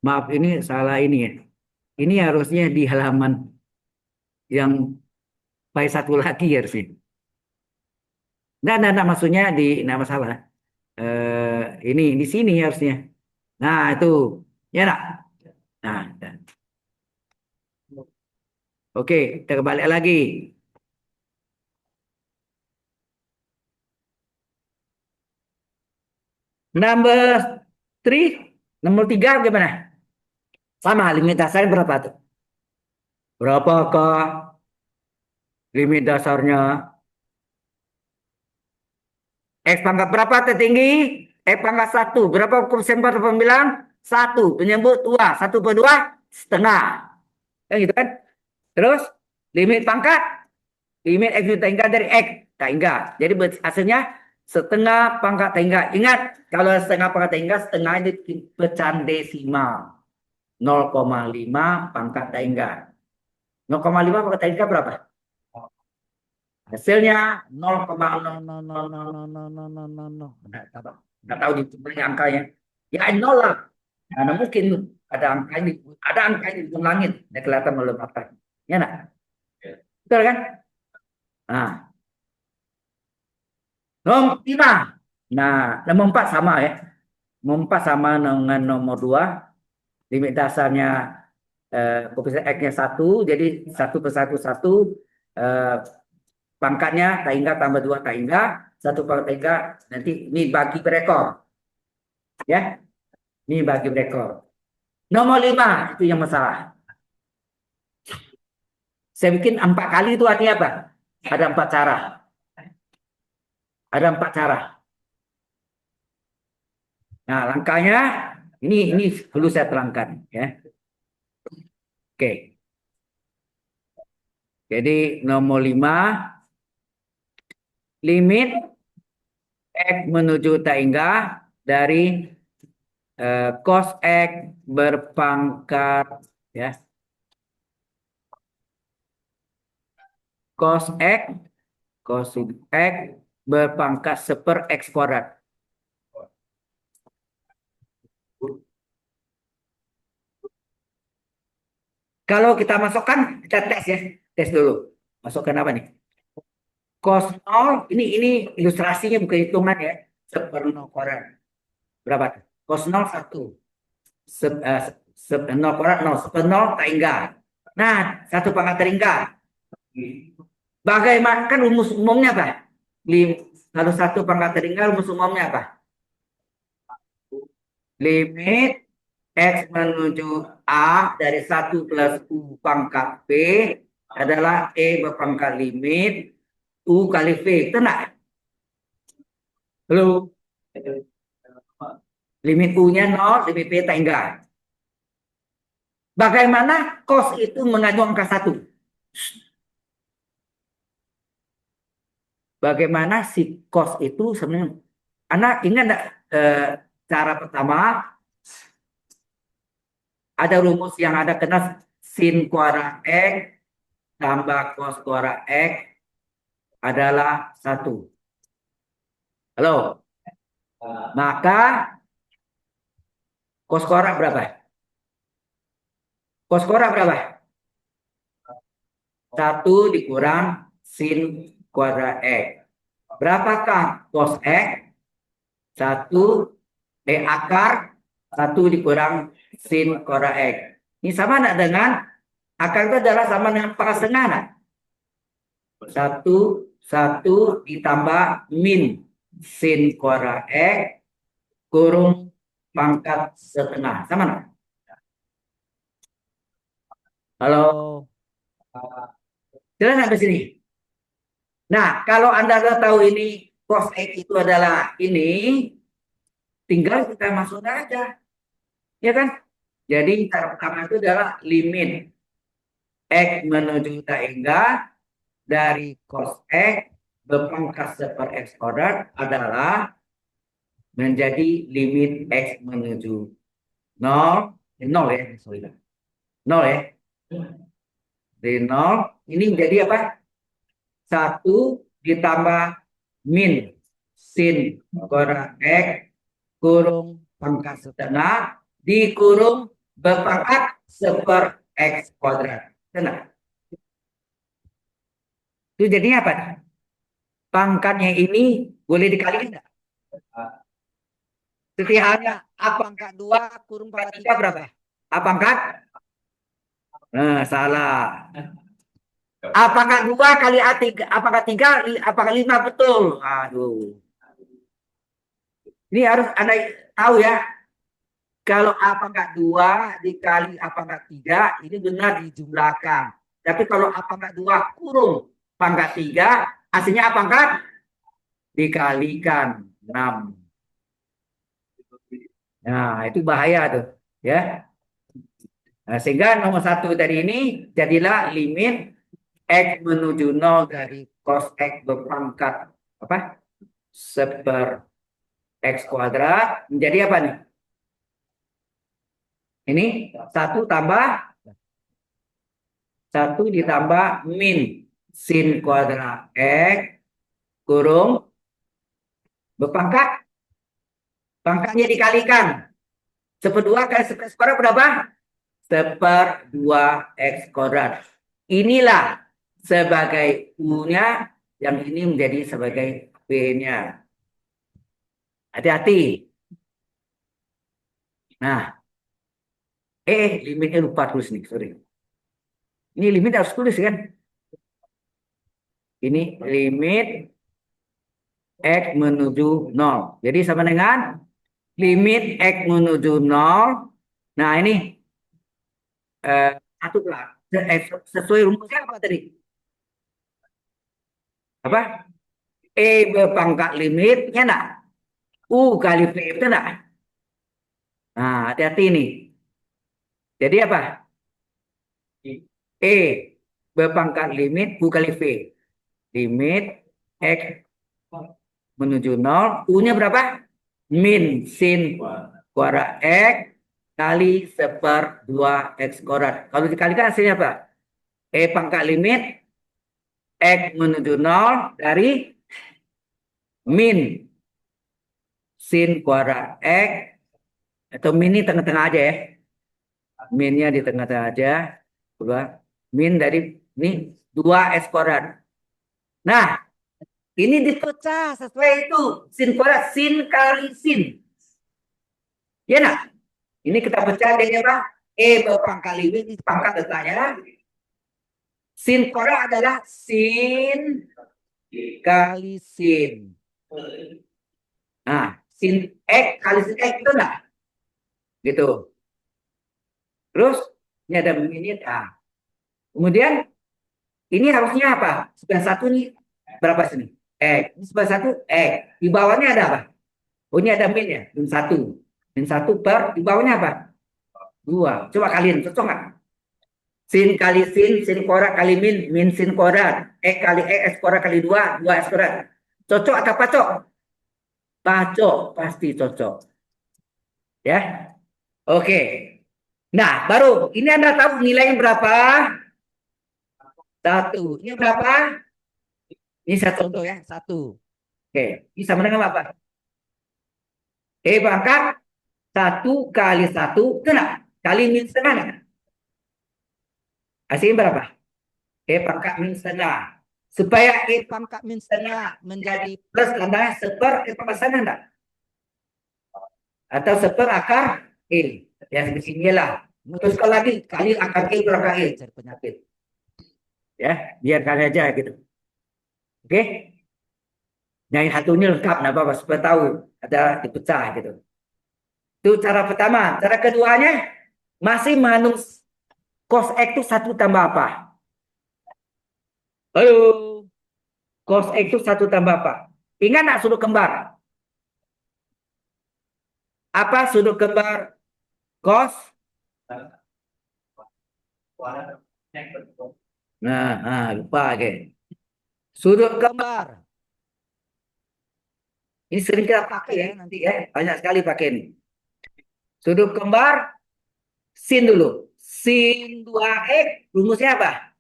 Maaf, ini salah ini ya. Ini harusnya di halaman yang baik satu lagi harusnya. Nah, maksudnya di nama salah. Ini di sini harusnya. Nah, itu. Ya, nak. Nah, oke, kita kembali lagi. Number 3, nomor 3 gimana? Sama, limit dasarnya berapa tuh? Berapakah limit dasarnya? X pangkat berapa tertinggi? X pangkat 1. Berapa koefisien pada pembilang? 1. Penyebut 2. 1 per 2, setengah. Kan gitu kan? Terus, limit pangkat? Limit X hingga dari X. Tak hingga. Jadi hasilnya setengah pangkat hingga. Ingat, kalau setengah pangkat hingga, setengah ini pecahan desimal. 0,5 pangkat hingga. 0,5 pangkat hingga berapa? Hasilnya 0,0000000. Nggak tahu di angkanya. Ya nol lah. Karena mungkin ada angka ini di langit. Yang kelihatan oleh mata. Ya nak? Betul kan? Nah, nomor 5. Nah, nomor 4 sama ya. Nomor 4 sama dengan nomor 2. Limit dasarnya koefisien X-nya 1. Jadi 1 per 1, 1. Pangkatnya tak hingga tambah 2 tak hingga. 1 pangkat hingga. Nanti ini bagi berekor. Ya, ini bagi berekor. Nomor 5 itu yang masalah. Saya bikin 4 kali itu artinya apa? Ada 4 cara. Ada 4 cara. Nah, langkahnya ini perlu saya terangkan ya. Oke. Jadi nomor 5, limit X menuju tak hingga dari cos X berpangkat ya. Cos X, cos X berpangkat 1/X². Kalau kita masukkan, kita tes ya. Tes dulu. Masukkan apa nih? Cos 0, ini ilustrasinya bukan hitungan ya. 1/0². Berapa? Cos 0, 1. 0 0, 1/0 tak hingga. Nah, 1/3. Bagaimana, kan rumus umumnya apa? Kalau 1/3 rumus umumnya apa? Limit X menuju A dari 1 plus U pangkat V adalah E berpangkat limit U kali V. Tenang. Halo. Limit U-nya 0, limit V tak hingga. Bagaimana cos itu mengandung angka 1? Bagaimana si cos itu sebenarnya? Anak ingat enggak, cara pertama ada rumus yang ada kena sin kuadrat X tambah cos kuadrat X adalah 1. Halo. Maka cos kuadrat berapa? Cos kuadrat berapa? 1 dikurang sin kuadrat X. Berapakah cos X? 1 akar 1 dikurang sin kuadrat X. Ini sama enggak dengan akar itu adalah sama dengan pangkat setengah enggak? 1 ditambah min sin kuadrat X kurung pangkat setengah. Sama enggak? Halo. Jelas sampai sini? Nah, kalau Anda sudah tahu ini cos X itu adalah ini, tinggal kita masukkan aja. Ya kan? Jadi cara pertama itu adalah limit X menuju tak hingga dari cos X berpangkat 1/X² adalah menjadi limit X menuju 0, 0 ya, sorry. 0 ya. Dari 0, ini menjadi apa? 1 ditambah min sin kuadrat X kurung pangkat setengah dikurung berpangkat 1/X². Tenang. Itu jadinya apa? Pangkatnya ini boleh dikalikan enggak? Setiapnya A pangkat 2 kurung pangkat 3 berapa? A pangkat? Nah, salah. A pangkat 2 kali A3, A pangkat 3, A pangkat 5 betul. Aduh. Ini harus Anda tahu ya. Kalau A pangkat 2 dikali A pangkat 3, ini benar dijumlahkan. Tapi kalau A pangkat 2 kurung pangkat 3, hasilnya A pangkat dikalikan 6. Nah, itu bahaya tuh. Ya. Nah, sehingga nomor 1 dari ini jadilah limit X menuju 0 dari cos X berpangkat apa? 1/X² menjadi apa nih? Ini 1 ditambah min sin kuadrat X kurung berpangkat. Pangkatnya dikalikan. 1/2 kali 1/X² berapa? 1/2X². Inilah sebagai U-nya, yang ini menjadi sebagai V-nya. Hati-hati. Nah, limitnya lupa tulis nih, sorry. Ini limit harus tulis kan? Ini limit X menuju 0. Jadi sama dengan limit X menuju 0. Nah, ini 1 sesuai rumusnya apa tadi? Apa? E berpangkat limitnya nak? U kali V itu nak? Nah, hati-hati nih. Jadi apa? E berpangkat limit U kali V. Limit X menuju 0. U-nya berapa? Min sin kuadrat X kali 1/2 X kuadrat. Kalau dikalikan hasilnya apa? E pangkat limit X menuju 0 dari min sin kuadrat X, atau min ini tengah-tengah aja ya. Minnya di tengah-tengah aja. Dua. Min dari ini 2 X kuadrat. Nah, ini dipecah sesuai itu. Sin kuadrat, sin kali sin. Ya nak? Ini kita pecah dari apa? E berpangkat limit, pangkat letaknya. Sin kuadrat adalah sin kali sin. Nah, sin X kali sin X itu enggak? Gitu. Terus, ini ada ini. Nah, kemudian, ini harusnya apa? 91 nih, berapa sini? X. Ini 91 X. Di bawahnya ada apa? Oh, ini ada min ya? Min 1. Min 1 per, di bawahnya apa? 2. Coba kalian, cocok nggak? Sin kali sin kuadrat kali min, min sin kuadrat. X kali X kuadrat kali 2, 2 X kuadrat. Cocok atau pacok? Pacok, pasti cocok. Ya, oke. Nah, baru ini Anda tahu nilainya berapa? 1. Ini berapa? Ini satu contoh ya, 1. Oke, ini sama dengan apa? E pangkat 1 kali 1, kena? Kali min setengah. Hasilnya berapa? E pangkat min setengah. Supaya E pangkat min setengah menjadi plus tandanya seper E pangkat setengah enggak? Atau seper akar E. Ya, beginilah. Terus sekali lagi, kali akar E berapa E? Cari penyakit. Ya, biar kalian aja gitu. Oke? Nah, yang satu ini lengkap, nah Bapak supaya tahu ada dipecah gitu. Itu cara pertama. Cara keduanya masih mengandung cos X itu 1 tambah apa? Halo. Cos X itu 1 tambah apa? Ingat nggak sudut kembar? Apa sudut kembar cos? Lupa oke. Sudut kembar. Ini sering kita pakai ya nanti ya. Banyak sekali pakai ini. Sudut kembar sin dulu. Sin 2X rumusnya apa?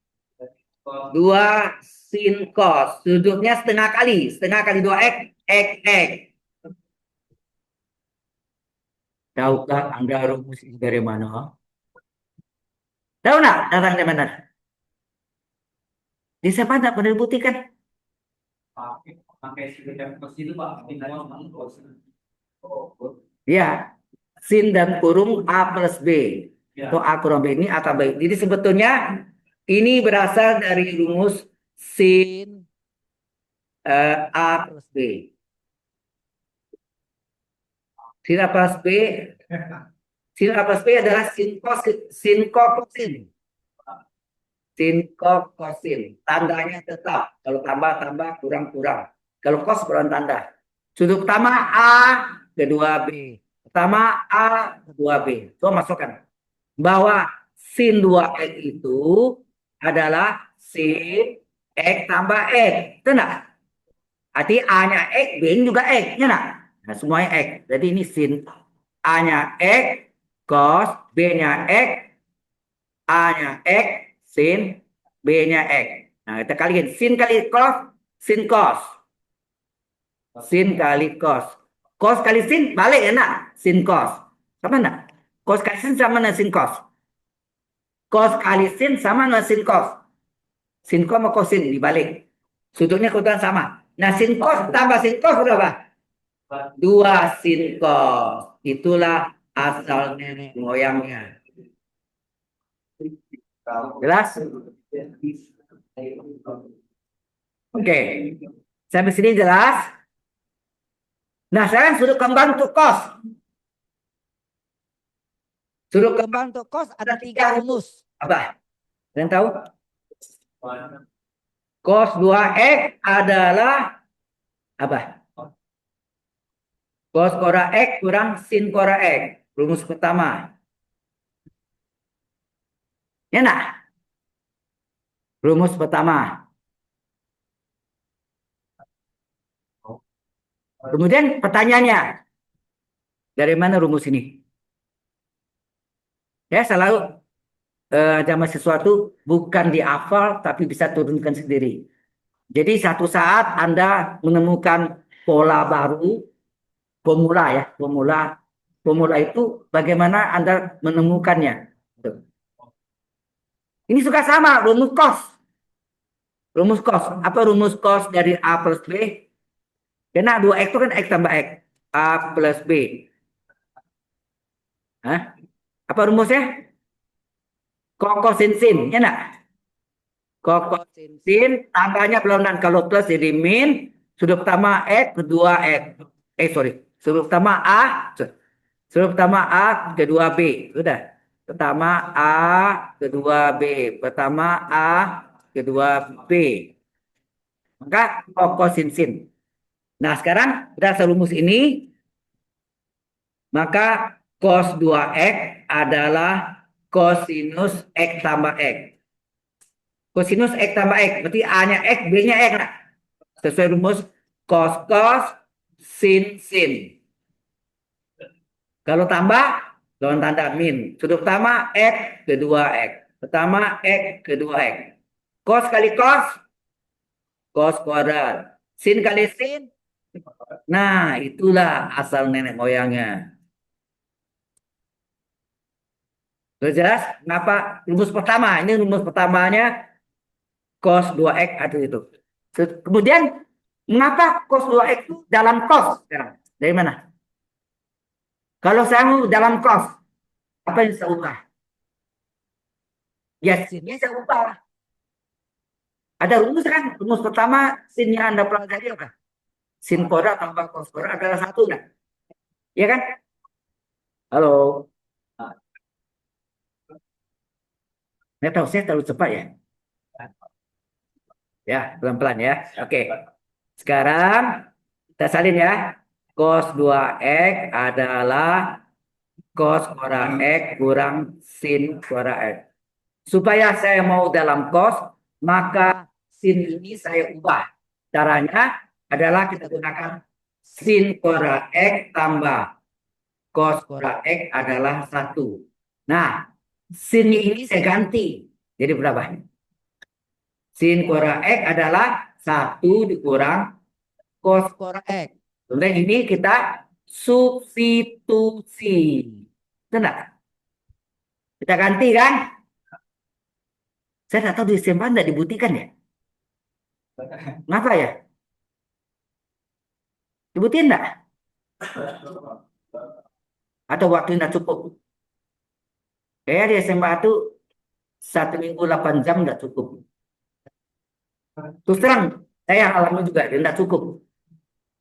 2 sin cos. Sudutnya setengah kali 2X, X. Tahukah Anda rumus ini dari mana? Tahu nggak datang dari mana? Di siapa nggak pernah dibuktikan? Pakai itu Pak. Ya, sin dan kurung A plus B. Atau A kurang B ini A tambah B. Jadi sebetulnya ini berasal dari rumus sin A plus B. Sin A plus B. Sin A plus B adalah sin cos sin kosin. Sin kosin. Tandanya tetap. Kalau tambah kurang. Kalau cos kurang tanda. Sudut pertama A, kedua B. Pertama A, kedua B. Coba masukkan. Bahwa sin 2X itu adalah sin X tambah X. Itu enggak? Arti A-nya X, B-nya juga X. Ya enggak? Nah, semuanya X. Jadi ini sin A-nya X, cos, B-nya X, A-nya X, sin, B-nya X. Nah, kita kaliin. Sin kali cos, sin cos. Sin kali cos. Cos kali sin, balik ya nak? Sin cos. Sama enggak? Cos kali sin sama dengan sin cos. Cos kali sin sama dengan sin cos. Sin cos sama cosin dibalik. Sudutnya kebetulan sama. Nah, sin cos tambah sin cos berapa? 2 sin cos. Itulah asal nenek moyangnya. Jelas? Oke. Sampai sini jelas? Nah, sekarang sudut kembang untuk cos. Sudut kembang untuk cos ada 3 rumus. Apa? Kalian tahu? Cos 2X adalah apa? Cos kuadrat X kurang sin kuadrat X. Rumus pertama. Ya nak? Rumus pertama. Kemudian pertanyaannya, dari mana rumus ini? Ya, selalu zaman sesuatu bukan dihafal tapi bisa turunkan sendiri. Jadi satu saat Anda menemukan pola baru, formula ya, formula itu bagaimana Anda menemukannya. Ini suka sama rumus cos. Rumus cos. Apa rumus cos dari A plus B? Karena 2X itu kan X tambah X. A plus B. Hah? Apa rumusnya? Kokosin sin. Ya enggak? Kokosin sin. Tambahnya pelurunan. Kalau plus jadi min. Sudut pertama X, kedua X. Sorry. Sudut pertama A. Sudut pertama A, kedua B. Sudah. Pertama A, kedua B. Pertama A, kedua B. Maka kokosin sin. Nah, sekarang kita rumus ini, maka cos 2X adalah cosinus X tambah X. Cosinus X tambah X, berarti A-nya X, B-nya X. Nah, sesuai rumus cos, cos, sin, sin. Kalau tambah, lawan tanda min. Sudut pertama X, kedua X. Pertama X, kedua X. Cos kali cos, cos kuadrat. Sin kali sin. Nah, itulah asal nenek moyangnya. Sudah jelas? Kenapa? Rumus pertama. Ini rumus pertamanya cos 2X ada itu. Kemudian, mengapa cos 2X itu dalam cos sekarang? Dari mana? Kalau saya mau dalam cos, apa yang saya ubah? Ya, sinnya saya ubah. Ada rumus kan? Rumus pertama, sin yang Anda pelajari apa? Sin kuadrat tambah cos kuadrat adalah satu, kan? Ya kan? Halo. Saya tahu saya terlalu cepat ya. Ya, pelan-pelan ya. Oke. Sekarang kita salin ya. Cos 2X adalah cos kuadrat X kurang sin kuadrat X. Supaya saya mau dalam cos, maka sin ini saya ubah. Caranya adalah kita gunakan sin kuadrat X tambah cos kuadrat X adalah 1. Nah, sin ini saya ganti. Jadi berapa? Sin kuadrat X adalah 1 dikurang cos kuadrat X. Kemudian ini kita substitusi. Benar? Kita ganti kan? Saya nggak tahu di SMA nggak dibuktikan ya. Kenapa ya? Dibuktiin nggak? Atau waktu nggak cukup? Kayak di SMA itu 1 minggu 8 jam nggak cukup. Terus terang, saya alami juga nggak cukup.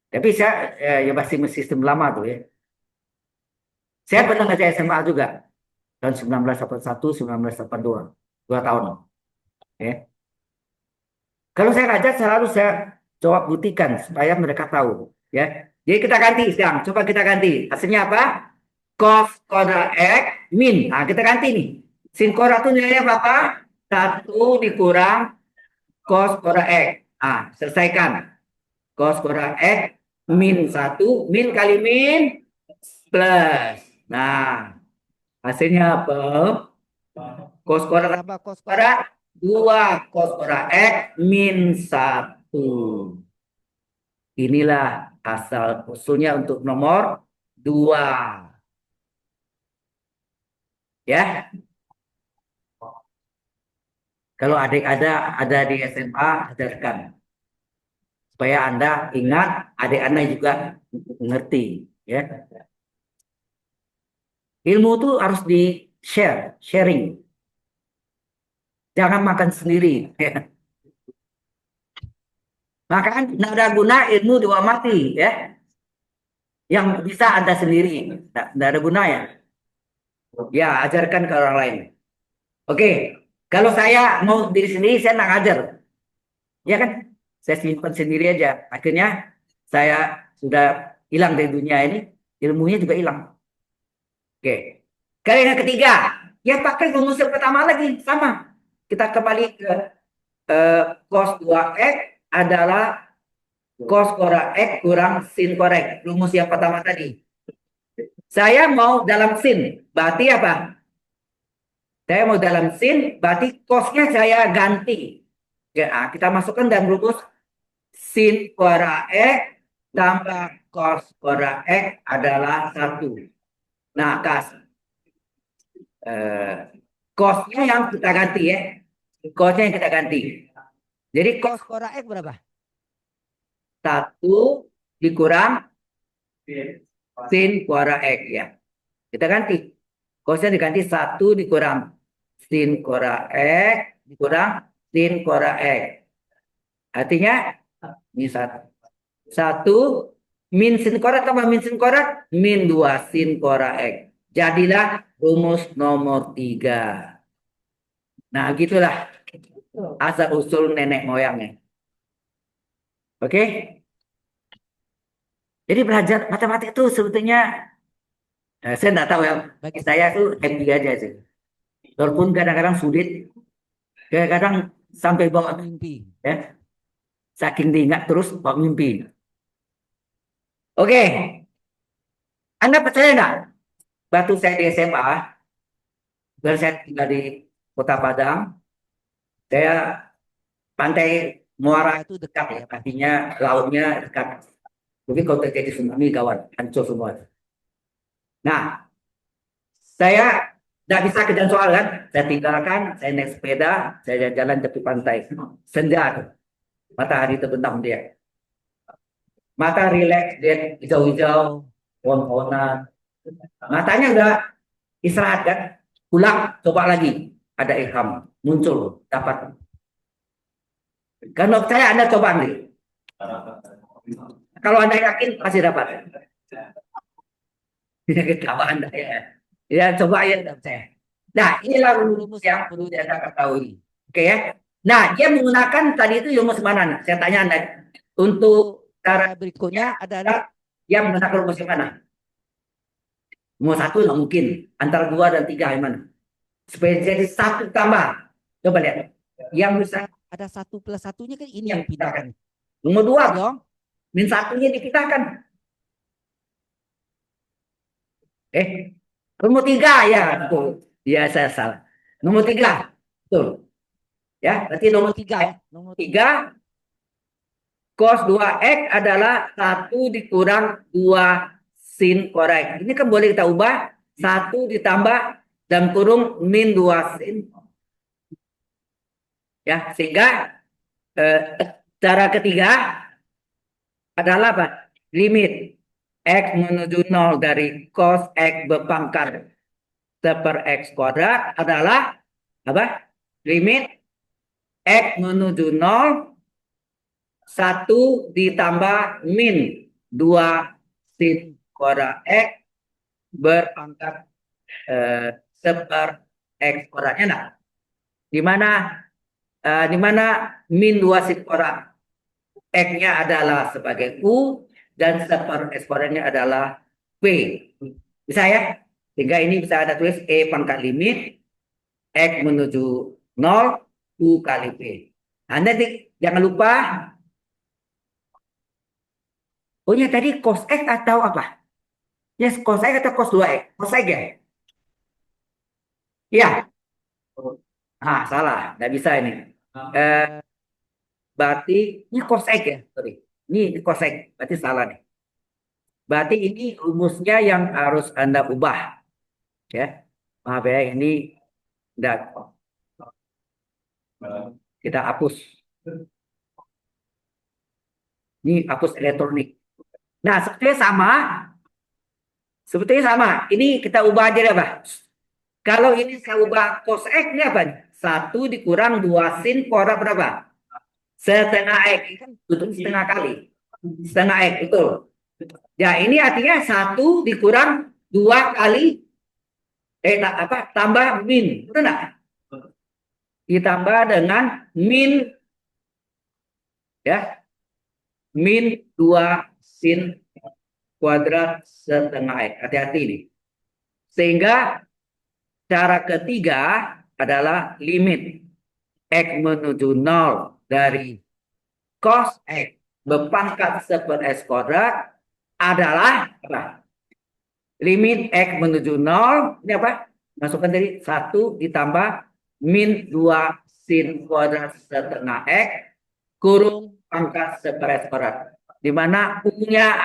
Tapi saya ya masih sistem lama tuh ya. Saya pernah ngajar SMA juga tahun 1981, 1982, 2 tahun. Ya. Kalau saya ngajar selalu saya coba buktikan supaya mereka tahu. Ya. Jadi kita ganti sekarang. Coba kita ganti. Hasilnya apa? Cos kuadrat X min. Nah, kita ganti nih. Sin kuadrat itu nilainya berapa? 1 dikurang cos kuadrat X. Ah, selesaikan. Cos kuadrat X min 1. Min kali min plus. Nah, hasilnya apa? Cos kuadrat apa? Cos kuadrat 2 cos kuadrat X min 1. Inilah asal usulnya untuk nomor 2. Ya, kalau adik ada di SMA, ajarkan supaya Anda ingat, adik Anda juga ngerti. Ya, ilmu itu harus di sharing. Jangan makan sendiri. Maka tidak ada guna ilmu diamati, ya. Yang bisa Anda sendiri, tidak ada guna ya. Ya, ajarkan ke orang lain. Oke, Kalau saya mau diri sendiri, saya nggak ngajar. Ya kan? Saya simpan sendiri aja. Akhirnya saya sudah hilang dari dunia ini, ilmunya juga hilang. Oke. Kali yang ketiga, ya pakai rumus yang pertama lagi, sama. Kita kembali ke eh, cos 2x adalah cos kuadrat x kurang sin kuadrat x. Rumus yang pertama tadi. Saya mau dalam sin, berarti apa? Saya mau dalam sin, berarti cosnya saya ganti. Ya, kita masukkan dalam rumus sin kuadrat x tambah cos kuadrat x adalah 1. Nah, eh, cosnya yang kita ganti ya. Cosnya yang kita ganti. Jadi cos kuadrat x berapa? 1 dikurang sin kuadrat x ya. Kita ganti. Cosnya diganti 1 dikurang sin kuadrat x dikurang sin kuadrat x. Artinya ini satu min sin kuadrat tambah min sin kuadrat min 2 sin kuadrat x. Jadilah rumus nomor 3. Nah, gitulah asal usul nenek moyangnya. Oke? Jadi belajar matematik itu sebetulnya saya nggak tahu ya. Bagi saya tuh happy aja sih. Walaupun kadang-kadang sulit, kadang-kadang sampai bawa mimpi. Ya. Saking diingat terus bawa mimpi. Oke, Anda percaya nggak? Waktu saya di SMA, dan saya tinggal di Kota Padang, saya pantai Muara itu dekat ya, artinya lautnya dekat. Mungkin kalau terjadi tsunami gawat, hancur semua. Nah, saya nggak bisa kerjaan soal kan, saya tinggalkan, saya naik sepeda, saya jalan tepi pantai. Senja, matahari terbentang dia. Mata rileks, dia hijau-hijau, pohon-pohonan. Matanya udah istirahat kan, pulang coba lagi, ada ilham muncul, dapat. Kalau saya Anda coba nih, kalau Anda yakin pasti dapat. Kalau Anda ya coba ya saya. Nah, inilah rumus yang perlu Anda ketahui. Oke ya. Nah, dia menggunakan tadi itu rumus mana? Nah? Saya tanya Anda. Untuk cara berikutnya adalah dia menggunakan rumus yang mana? Rumus satu nggak mungkin. Antara 2 dan 3 yang mana? Supaya jadi 1 tambah. Coba lihat. Yang bisa ada 1 plus 1-nya kan ini yang pindahkan. Nomor 2 dong. Min 1-nya dipindahkan. Nomor 3 ya. Betul. Ya saya salah. Nomor 3. Betul. Ya, berarti nomor 3 ya. Nomor 3 cos 2x adalah 1 dikurang 2 sin kuadrat. Ini kan boleh kita ubah 1 ditambah dan kurung min 2 sin. Ya, sehingga cara ketiga adalah apa? Limit x menuju 0 dari cos x berpangkat per x kuadrat adalah apa? Limit x menuju 0 1 ditambah min 2 sin kuadrat x berpangkat per x kuadratnya. Nah, di mana min 2 sin kuadrat x-nya adalah sebagai u dan seper x kuadratnya adalah p. Bisa ya? Sehingga ini bisa ada tulis e pangkat limit x menuju 0 u kali p. Nah, nanti jangan lupa. Oh ya tadi cos x atau apa? Yes, cos x atau cos 2x? Cos x ya? Iya. Salah. Nggak bisa ini. Eh, berarti ini cos X ya? Sorry. Ini cos X. Berarti salah nih. Berarti ini rumusnya yang harus Anda ubah. Ya. Maaf ya, ini enggak. Kita hapus. Ini hapus elektronik. Nah, sebetulnya sama. Sebetulnya sama. Ini kita ubah aja deh, Pak. Kalau ini saya ubah cos X ini apa? 1 dikurang 2 sin kuadrat berapa? Setengah X. Kan betul setengah kali. Setengah X, betul. Ya, ini artinya 1 dikurang 2 kali tambah min. Betul enggak? ditambah dengan min, ya, min 2 sin kuadrat setengah X. Hati-hati ini. Sehingga cara ketiga adalah limit X menuju 0 dari cos X berpangkat 1 X kuadrat adalah apa? Limit X menuju 0, ini apa? Masukkan tadi 1 ditambah min 2 sin kuadrat setengah X kurung pangkat 1 X kuadrat. Di mana U-nya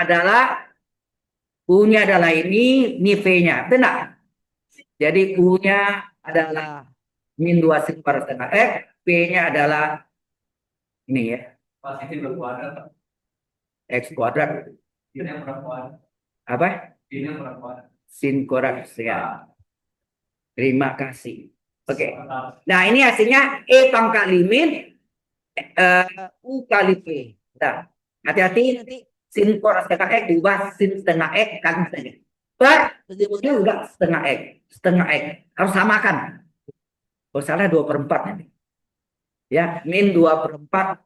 adalah ini V-nya. Benar. Jadi U-nya adalah min 2 sin kuadrat setengah X, P-nya adalah ini ya, X kuadrat. Apa? Sin kuadrat ya. Terima kasih. Oke. Nah, ini hasilnya E pangkat limit U kali P. Nah, hati-hati nanti sin kuadrat setengah X diubah sin setengah X kali setengah. Ujung-ujungnya juga setengah X. Setengah X. Harus samakan. Oh, salah 2/4 nanti. Ya, min 2/4.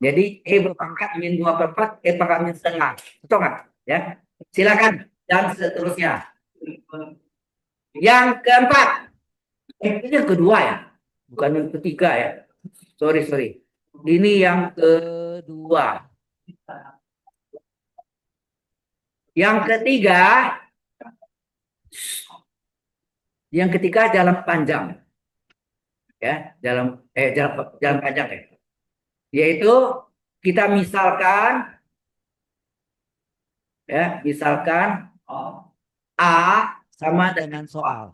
Jadi E berpangkat min 2/4, E pangkat min setengah. Betul nggak? Ya. Silakan. Dan seterusnya. Yang keempat. Ini yang kedua ya. Bukan yang ketiga ya. Sorry. Ini yang kedua. Yang ketiga jalan panjang. Ya, jalan panjang ya. Yaitu kita misalkan A sama dengan soal.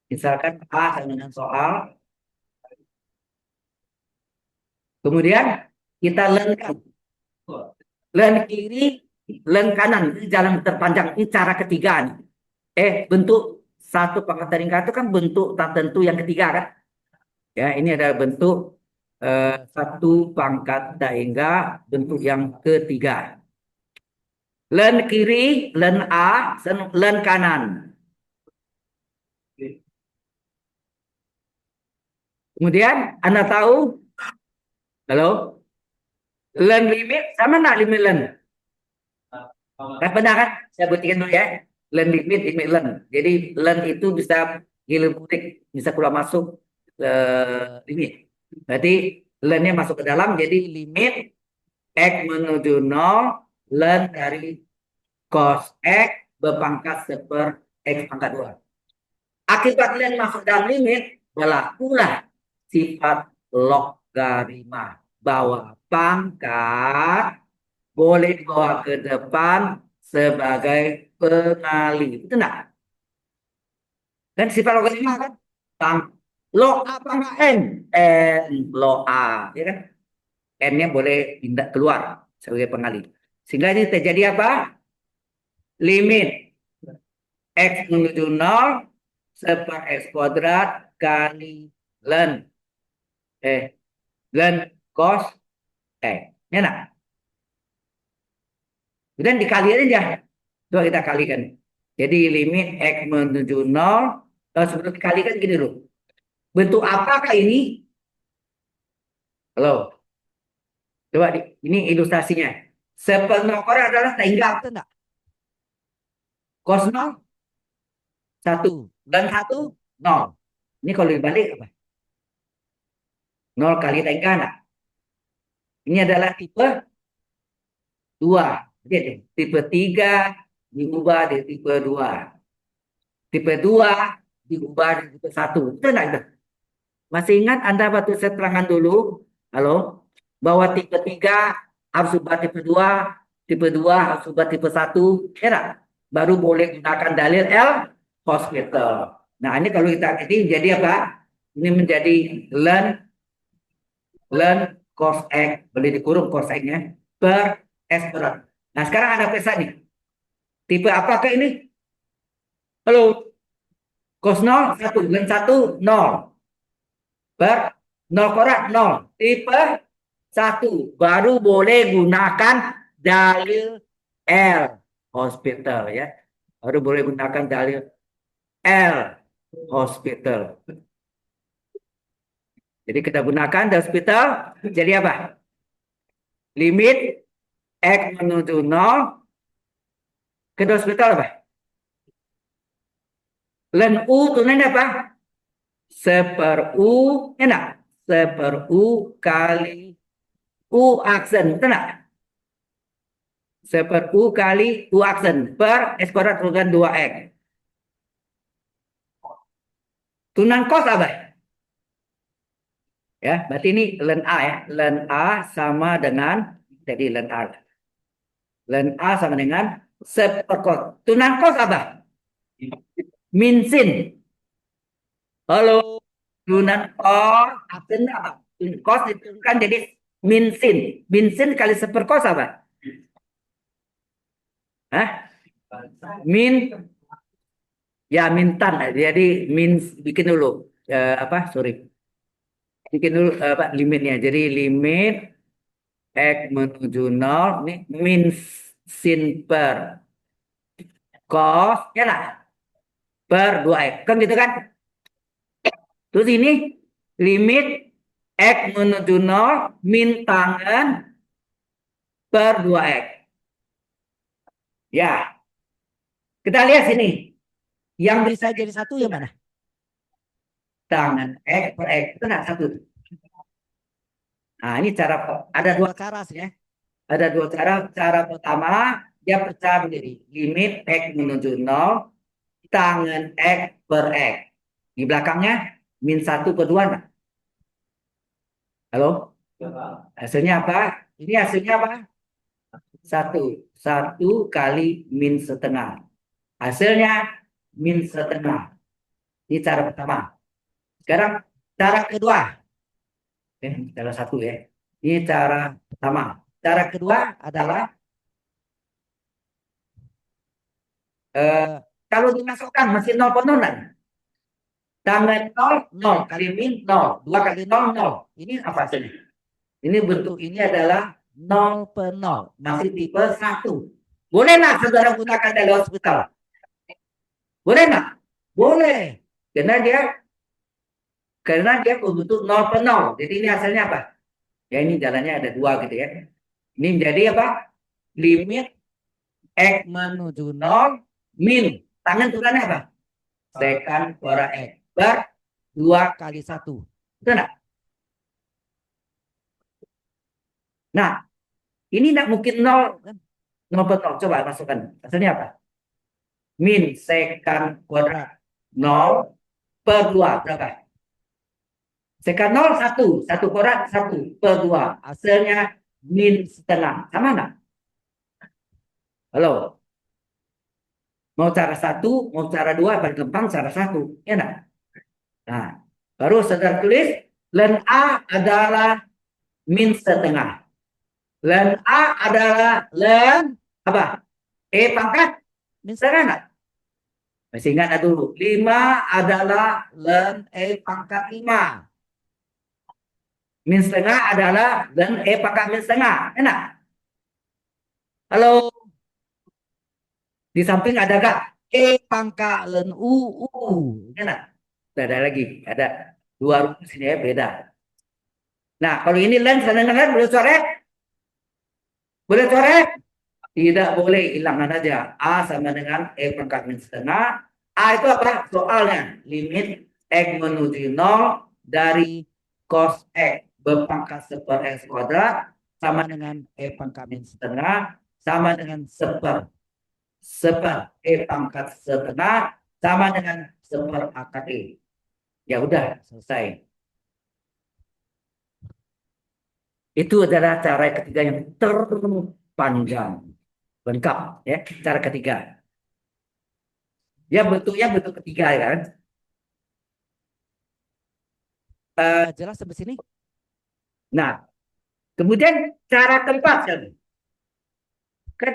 Misalkan A sama dengan soal. Kemudian kita lengkap. Len kiri, len kanan. Ini jalan terpanjang. Ini cara ketiga nih. Bentuk satu pangkat tingkat itu kan bentuk tak tentu yang ketiga kan? Ya, ini adalah bentuk satu pangkat tak hingga bentuk yang ketiga. Len kiri, len A, len kanan. Kemudian Anda tahu, halo, len limit sama nak limit len? Kan benar kan? Saya buktikan dulu ya. Len limit len. Jadi len itu bisa gilemudik, bisa keluar masuk limit. Berarti lennya masuk ke dalam, jadi limit X menuju 0, len dari cos X berpangkat 1 X pangkat 2. Akibat len masuk dalam limit, berlakulah sifat logaritma. Bahwa pangkat boleh dibawa ke depan sebagai pengali. Betul enggak? Dan sifat logaritma kan? Log A pangkat N. N log A. Ya kan? N-nya boleh pindah keluar sebagai pengali. Sehingga ini terjadi apa? Limit X menuju 0 1 X kuadrat kali len cos X. Ya nak? Kemudian dikaliin aja. Coba kita kalikan. Jadi limit X menuju 0. Sebelum dikalikan gini dulu. Bentuk apakah ini? Halo. Coba ini ilustrasinya. Sepenokor adalah tinggal. Enggak? Cos 0 1 dan 1 0. Ini kalau dibalik apa? 0 kali tangga enggak? Ini adalah tipe 2. Jadi tipe 3 diubah di tipe 2. Tipe 2 diubah di tipe 1. Itu enggak? Masih ingat Anda waktu saya terangkan dulu? Halo? Bahwa tipe 3 harus ubah tipe 2, tipe 2 harus ubah tipe 1. Ya enggak? Baru boleh gunakan dalil L hospital. Nah, ini kalau kita ini jadi apa? Ini menjadi len cos X, boleh dikurung cos X-nya per S kuadrat. Nah, sekarang Anda periksa nih. Tipe apakah ini? Halo. Cos 0 1, len 1 0. Per 0 kuadrat 0. Tipe 1 baru boleh gunakan dalil L hospital ya. Baru boleh gunakan dalil L hospital. Jadi kita gunakan the hospital. Jadi apa? Limit X menuju 0 ke the hospital apa? Len U tunanya apa? Seper U, enak. Seper U kali U aksen, betul nggak? Seper U kali U aksen per X kuadrat turunkan 2X. Tunan kos apa? Ya, berarti ini len A ya. Len A sama dengan, jadi len A. Len A sama dengan seper kos. Tunan kos apa? Min sin. Halo. Tunan kos, aksen apa? Tunan kos diturunkan jadi min sin. Min sin kali seper kos apa? Hah? Min, ya mintan. Jadi min, bikin dulu. Apa? Sorry. Bikin dulu apa limitnya. Jadi limit X menuju 0. Ini min sin per cos. Ya lah. Per 2X. Kan gitu kan? Terus ini limit X menuju 0. Min tangan per 2X. Ya. Kita lihat sini. Yang bisa jadi satu yang mana? Tangan X per X. Itu enggak satu. Nah, ini cara, ada dua cara sih ya. Ada dua cara. Cara pertama, dia pecah menjadi limit X menuju 0, tangan X per X. Di belakangnya, min 1 per 2. Nah. Halo? Hasilnya apa? Ini hasilnya apa? 1. 1 kali min setengah. Hasilnya min setengah. Ini cara pertama. Sekarang cara kedua. Cara satu ya. Ini cara pertama. Cara kedua adalah kalau dimasukkan masih 0 per 0 kan? Tangan 0, 0 kali min 0. 2 kali 0, 0. Ini apa hasilnya? Ini bentuk ini adalah 0 per 0. Masih tipe 1. Boleh nggak saudara gunakan dalam hospital? Boleh nggak? Boleh. Karena dia bentuk 0 per 0. Jadi ini hasilnya apa? Ya ini jalannya ada 2 gitu ya. Ini menjadi apa? Limit X menuju 0 min. Tangan turunan apa? Sekan kuadrat X per 2 kali 1. Betul nggak? Nah, ini nggak mungkin 0 kan? 0 per 0. Coba masukkan. Hasilnya apa? Min sekan kuadrat 0 per 2. Berapa? Sekan 0, 1. 1 kuadrat, 1 per 2. Hasilnya min setengah. Sama nggak? Halo? Mau cara 1, mau cara 2, paling gampang cara 1. Ya enggak? Nah, baru saudara tulis, len A adalah min setengah. Len A adalah len apa? E pangkat min setengah enggak? Masih ingat dulu. 5 adalah len E pangkat 5. Min setengah adalah len E pangkat min setengah. Enak? Halo? Di samping ada gak? E pangkat len U. Enak? Ada lagi. Ada 2 rumus ini ya, beda. Nah, kalau ini len setengah len boleh coret? Boleh coret? Tidak boleh, hilangkan aja. A sama dengan E pangkat min setengah. A itu apa? Soalnya limit X menuju 0 dari cos X berpangkat seper X kuadrat sama dengan E pangkat min setengah sama dengan seper. Seper E pangkat setengah sama dengan seper akar E. Ya udah, selesai. Itu adalah cara ketiga yang terpanjang. Lengkap ya, cara ketiga. Ya bentuknya bentuk ketiga ya kan. Jelas sampai sini? Nah, kemudian cara keempat kan.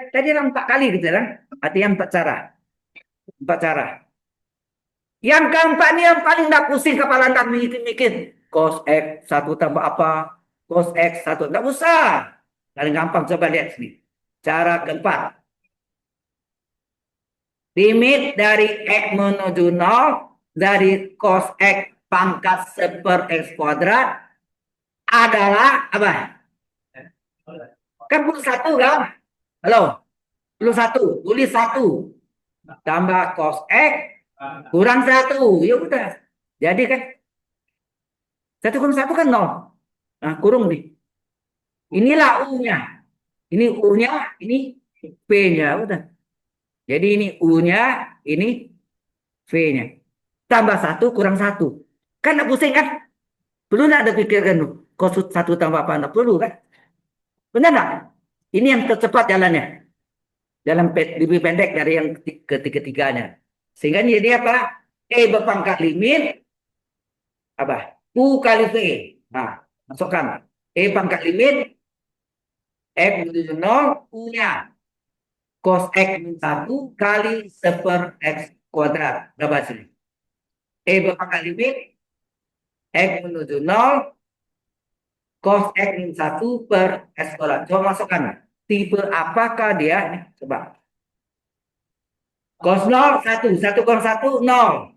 Tadi ada 4 kali gitu kan. Artinya 4 cara. 4 cara. Yang keempat ini yang paling enggak pusing kepala anda mikir-mikir. Cos X 1 tambah apa? Cos X 1. Enggak usah. Paling gampang, coba lihat sini. Cara keempat. Limit dari X menuju 0 dari cos X pangkat seper X kuadrat adalah apa? Kan plus satu kan? Halo, plus satu, tulis satu tambah cos X kurang satu, ya udah. Jadi kan satu kurang satu kan nol. Nah, kurung nih. Inilah U-nya. Ini U-nya, ini P-nya. Udah. Jadi ini U-nya, ini V-nya. Tambah satu kurang satu. Kan nggak pusing kan? Perlu nggak ada pikirkan tuh. Kosut satu tambah apa? Nggak perlu kan? Benar nggak? Ini yang tercepat jalannya. Dalam lebih pendek dari yang ketiga-tiganya. Sehingga ini jadi apa? E berpangkat limit apa? U kali V. Nah, masukkan. E pangkat limit X menuju 0, U-nya cos X min 1 kali seper X kuadrat. Berapa sini? E berpangkat limit X menuju 0 cos X min 1 per X kuadrat. Coba masukkan. Tipe apakah dia? Coba. Cos 0, 1. 1 kurang 1, 0. 0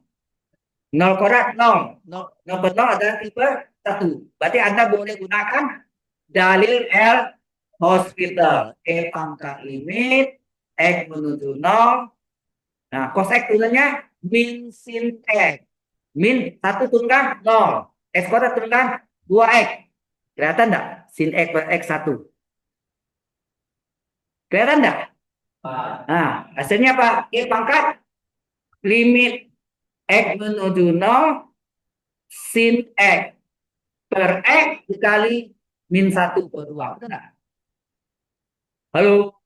kuadrat, 0. 0 per 0 adalah tipe 1. Berarti Anda boleh gunakan dalil L hospital. E pangkat limit X menuju 0. Nah, cos X tulisannya min sin X. Min 1 turunkan 0. X kuadrat turunkan 2X. Kelihatan enggak? Sin X per X 1. Kelihatan enggak? Nah, hasilnya apa? E pangkat limit X menuju 0 sin X per X dikali min 1 per 2. Betul enggak? Halo?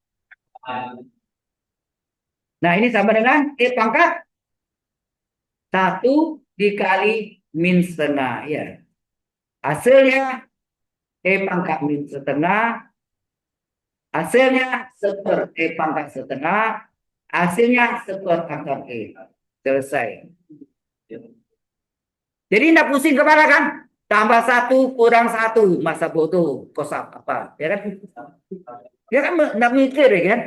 Nah, ini sama dengan E pangkat 1 dikali min setengah. Ya. Hasilnya E pangkat min setengah. Hasilnya seper E pangkat setengah. Hasilnya seper akar E. Selesai. Jadi tidak pusing kepala kan? Tambah satu kurang satu. Masa bodoh. Kosa apa? Ya kan? Ya kan tidak mikir ya kan?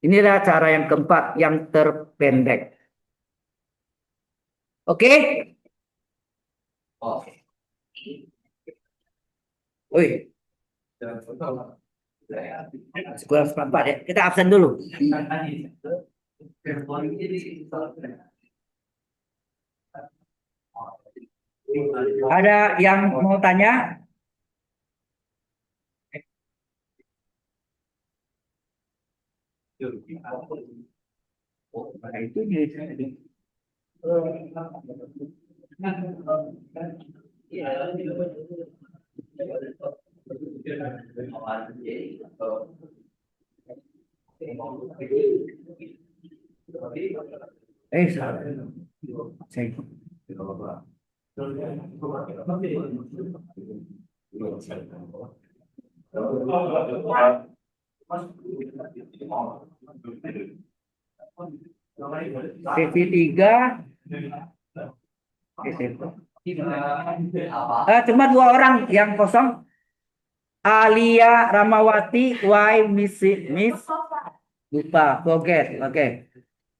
Inilah cara yang keempat yang terpendek. Oke? Oke. Wih, kurang seperempat ya. Kita absen dulu. Ada yang mau tanya? Nah, itu salah. TV3 cuma dua orang yang kosong. Alia Ramawati, why miss lupa, forget. Oke.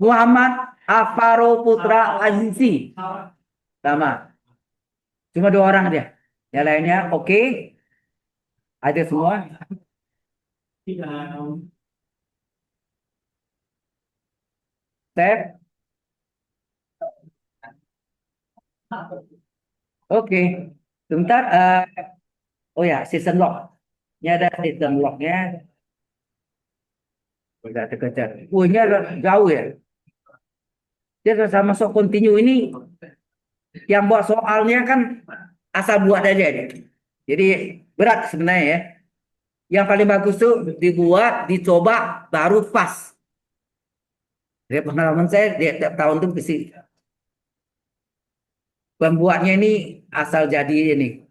Muhammad Afaro Putra Azizi, sama. Cuma dua orang dia. Yang lainnya oke. Ada semua. Step. Oke. Sebentar. Oh ya, season lock. Ini ada season locknya. Udah terkejar. Ini jauh ya. Dia sama masuk continue ini. Yang buat soalnya kan asal buat aja dia. Jadi berat sebenarnya ya. Yang paling bagus tuh dibuat, dicoba, baru pas. Dari pengalaman saya, tiap tahun tuh mesti pembuatnya ini asal jadi ini.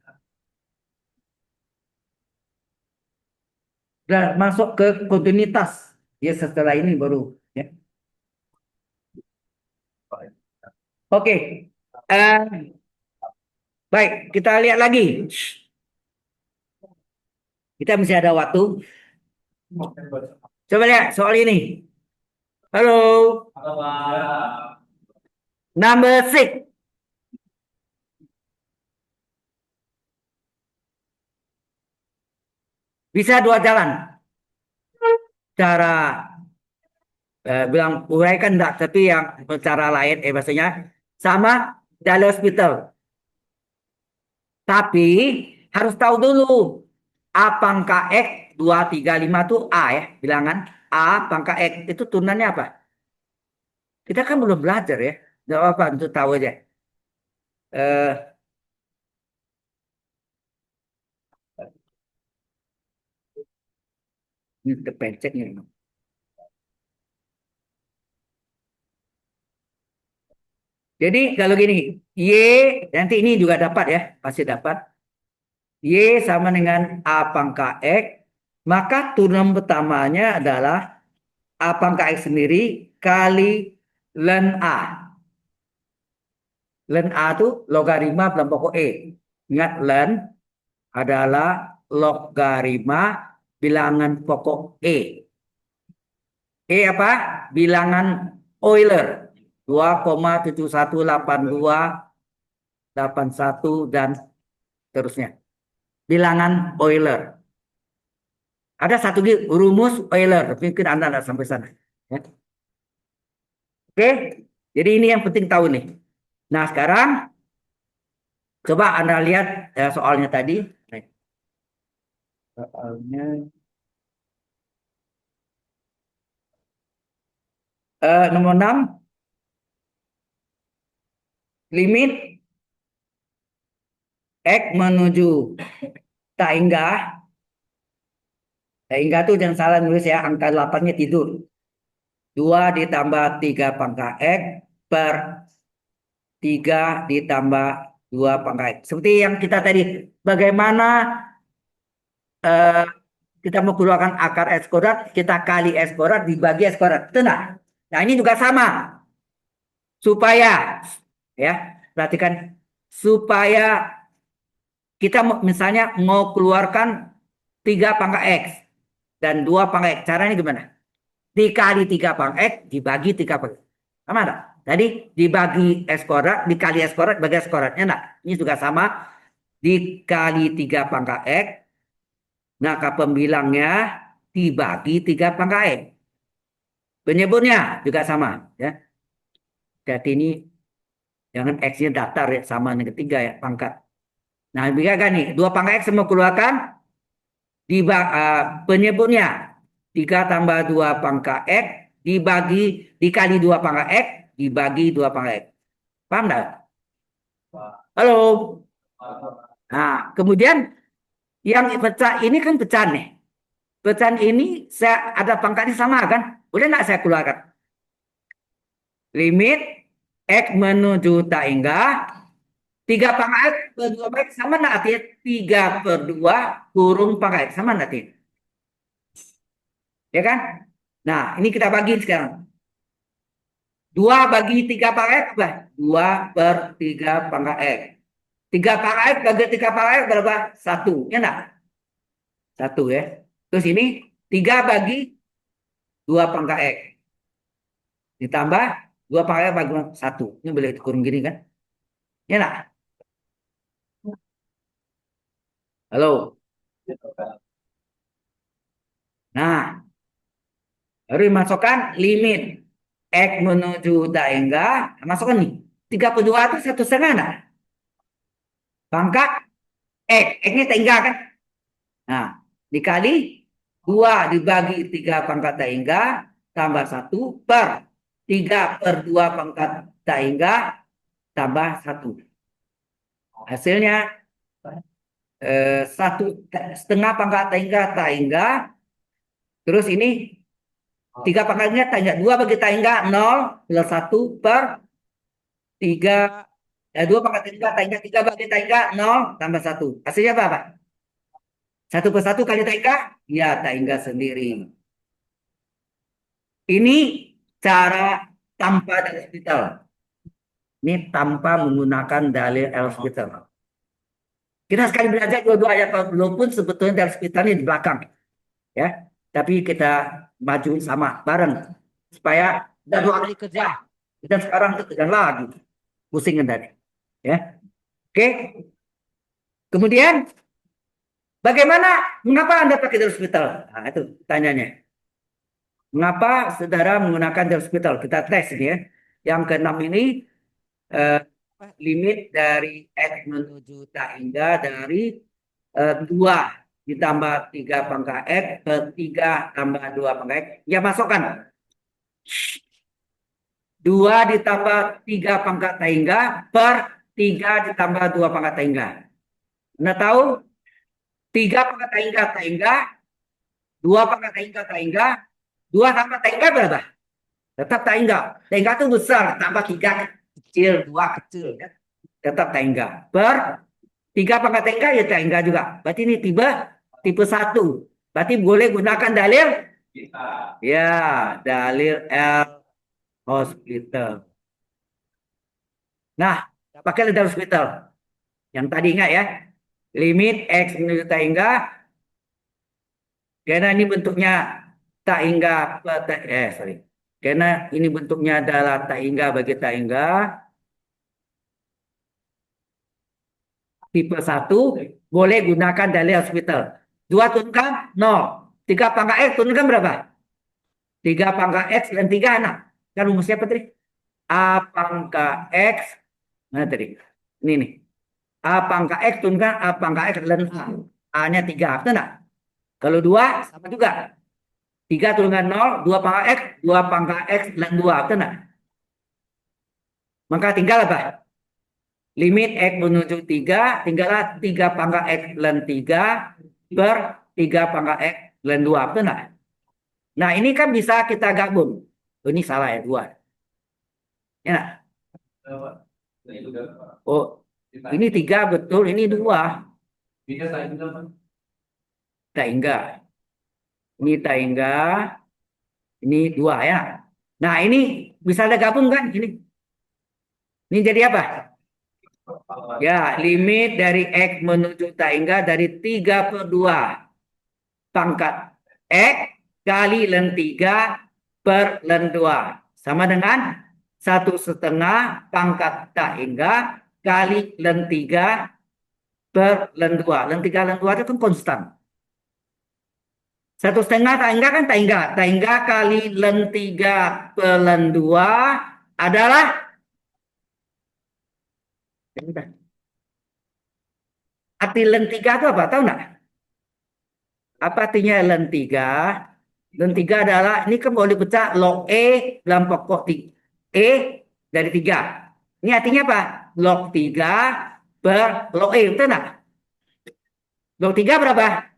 Dan masuk ke kontinuitas. Ya setelah ini baru. Ya. Oke. Baik, kita lihat lagi. Kita masih ada waktu. Coba lihat soal ini. Halo. Number six. Bisa dua jalan. Cara bilang uraikan enggak, tapi yang cara lain, maksudnya sama dari hospital. Tapi harus tahu dulu A pangkat X 235 itu A ya, bilangan A pangkat X itu turunannya apa? Kita kan belum belajar ya. Nggak apa untuk tahu aja. Eh, ini kepencet nih. Jadi kalau gini, Y nanti ini juga dapat ya, pasti dapat. Y sama dengan A pangkat X, maka turunan pertamanya adalah A pangkat X sendiri kali ln A. Ln A itu logaritma dalam pokok E. Ingat ln adalah logaritma bilangan pokok E. E apa? Bilangan Euler. 2,718281 dan terusnya. Bilangan Euler. Ada satu lagi rumus Euler, tapi mungkin Anda tidak sampai sana. Ya. Oke, jadi ini yang penting tahu nih. Nah, sekarang coba Anda lihat soalnya tadi. Soalnya nomor 6, limit X menuju tak hingga tuh jangan salah nulis ya, angka 8-nya tidur. 2 ditambah 3 pangkat X per 3 ditambah 2 pangkat X. Seperti yang kita tadi, bagaimana eh, kita mau keluarkan akar X kuadrat, kita kali X kuadrat dibagi X kuadrat. Tenang. Nah, ini juga sama. Supaya, ya, perhatikan, supaya kita misalnya mau keluarkan 3 pangkat X dan 2 pangkat X. Caranya gimana? Dikali 3 pangkat X, dibagi 3 pangkat X. Sama enggak? Tadi dibagi S kuadrat, dikali S kuadrat, bagi S kuadratnya enggak? Ini juga sama. Dikali 3 pangkat X, maka pembilangnya dibagi 3 pangkat X. Penyebutnya juga sama. Ya. Jadi ini jangan X-nya datar ya, sama dengan 3 ya, pangkat. Nah, bisa kan nih, 2 pangkat X semua keluarkan, penyebutnya 3 tambah 2 pangkat X dibagi dikali 2 pangkat X dibagi 2 pangkat X. Paham enggak? Halo. Nah, kemudian yang pecah ini kan pecahan nih. Pecahan ini saya ada pangkatnya sama kan? Boleh nggak saya keluarkan? Limit X menuju tak hingga 3 pangkat X per 2 pangkat X sama nggak artinya? 3 per 2 kurung pangkat X sama nggak artinya? Ya kan? Nah, ini kita bagi sekarang. 2 bagi 3 pangkat X apa? 2 per 3 pangkat X. 3 pangkat X bagi 3 pangkat X berapa? 1. Ya enggak? 1 ya. Terus ini 3 bagi 2 pangkat X. Ditambah 2 pangkat X bagi 1. Ini boleh dikurung gini kan? Ya enggak? Halo. Nah, baru dimasukkan limit X menuju daengga. Masukkan nih. 32 itu 1,5 enggak? Pangkat X. X-nya daengga kan? Nah, dikali 2 dibagi 3 pangkat tak hingga tambah 1 per 3 per 2 pangkat tak hingga tambah 1. Hasilnya 1,5 pangkat tak hingga. Terus ini 3 pangkatnya tak hingga. 2 bagi tak hingga 0 plus 1 per 3. 2 pangkat tak hingga 3 bagi tak hingga 0 tambah 1. Hasilnya apa? 1 per 1 kali tak hingga? Ya, tak hingga sendiri. Ini cara tanpa dalil hospital. Ini tanpa menggunakan dalil hospital. Kita sekali belajar dua-dua ayat walaupun sebetulnya dalil hospitalnya di belakang, ya. Tapi kita maju sama bareng supaya dua kali kerja. Dan sekarang tekan lagi. Pusing kan tadi. Ya. Oke. Kemudian bagaimana? Mengapa Anda pakai jalur hospital? Nah, itu tanyanya. Mengapa saudara menggunakan jalur hospital? Kita tes ini ya. Yang keenam ini eh, limit dari X menuju tak hingga dari 2 ditambah 3 pangkat X per 3 tambah 2 pangkat X. Ya masukkan. 2 ditambah 3 pangkat tak hingga per 3 ditambah 2 pangkat tak hingga. Anda tahu 3 pangkat tak hingga, 2 pangkat tak hingga, 2 tambah tak hingga berapa? Tetap tak hingga. Tak hingga itu besar, tambah 3 kecil, 2 kecil. Ya. Tetap tak hingga. Per 3 pangkat tak hingga ya tak hingga juga. Berarti ini tipe 1. Berarti boleh gunakan dalil? Ya, dalil L hospital. Nah, pakai dalil hospital. Yang tadi ingat ya. Limit X menuju tak hingga. Karena ini bentuknya tak hingga. Sorry. Karena ini bentuknya adalah tak hingga bagi tak hingga. Tipe 1 boleh gunakan dalil hospital. 2 turunkan 0. 3 pangkat X turunkan berapa? 3 pangkat X dan 3 anak. Kan rumusnya apa tadi? A pangkat X. Mana tadi? Ini nih. A pangkat X turunkan A pangkat X dan A. A-nya 3. Betul enggak? Kalau 2 sama juga. 3 turunkan 0. 2 pangkat X. 2 pangkat X dan 2. Betul enggak? Maka tinggal apa? Limit X menuju 3, tinggallah 3 pangkat X dan 3 per 3 pangkat X dan 2. Betul nggak? Nah, ini kan bisa kita gabung. Oh, ini salah ya, 2. Ya, nggak? Oh, ini 3 betul, ini 2. Tak hingga. Ini tak hingga. Ini 2 ya. Nah, ini bisa ada gabung kan? Ini jadi apa? Ya, limit dari X menuju tak hingga dari 3 per 2 pangkat X kali len 3 per len 2. Sama dengan 1,5 pangkat tak hingga kali len 3 per len 2. Len 3 len 2 itu kan konstan. 1,5 tak hingga kan tak hingga. Tak hingga kali len 3 per len 2 adalah arti len 3 itu apa? Tahu nggak? Apa artinya len 3? Len 3 adalah, ini kan boleh dipecah log E dalam pokok E dari 3. Ini artinya apa? Log 3 per log E, betul nggak? Log 3 berapa?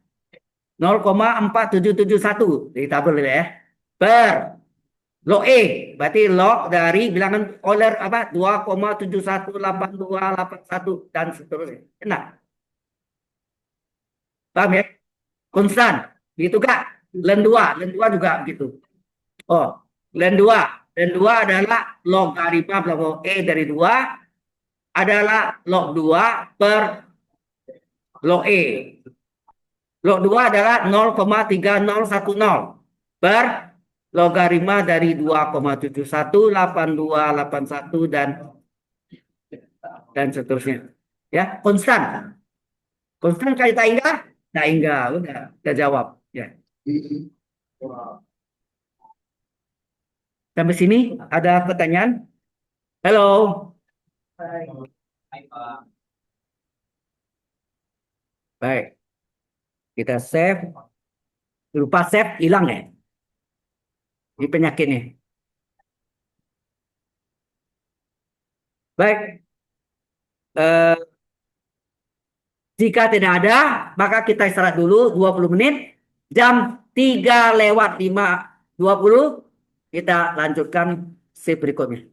0,4771 di tabel ya. Per log E, berarti log dari bilangan Euler apa? 2,718281 dan seterusnya. Enak. Paham ya? Konstan. Gitu Kak. Len 2 juga begitu. Oh, len 2. Len 2 adalah logaritma belakang E dari 2 adalah log 2 per log E. Log 2 adalah 0,3010 per logaritma dari 2,718281 dan seterusnya. Ya, konstan. Konstan kali tak hingga? Tak hingga. Udah, kita jawab. Ya. Sampai sini ada pertanyaan? Halo. Baik, kita save. Lupa save, hilang ya. Ini penyakit nih. Baik, jika tidak ada, maka kita istirahat dulu 20 menit. Jam 3:05:20 kita lanjutkan shift berikutnya.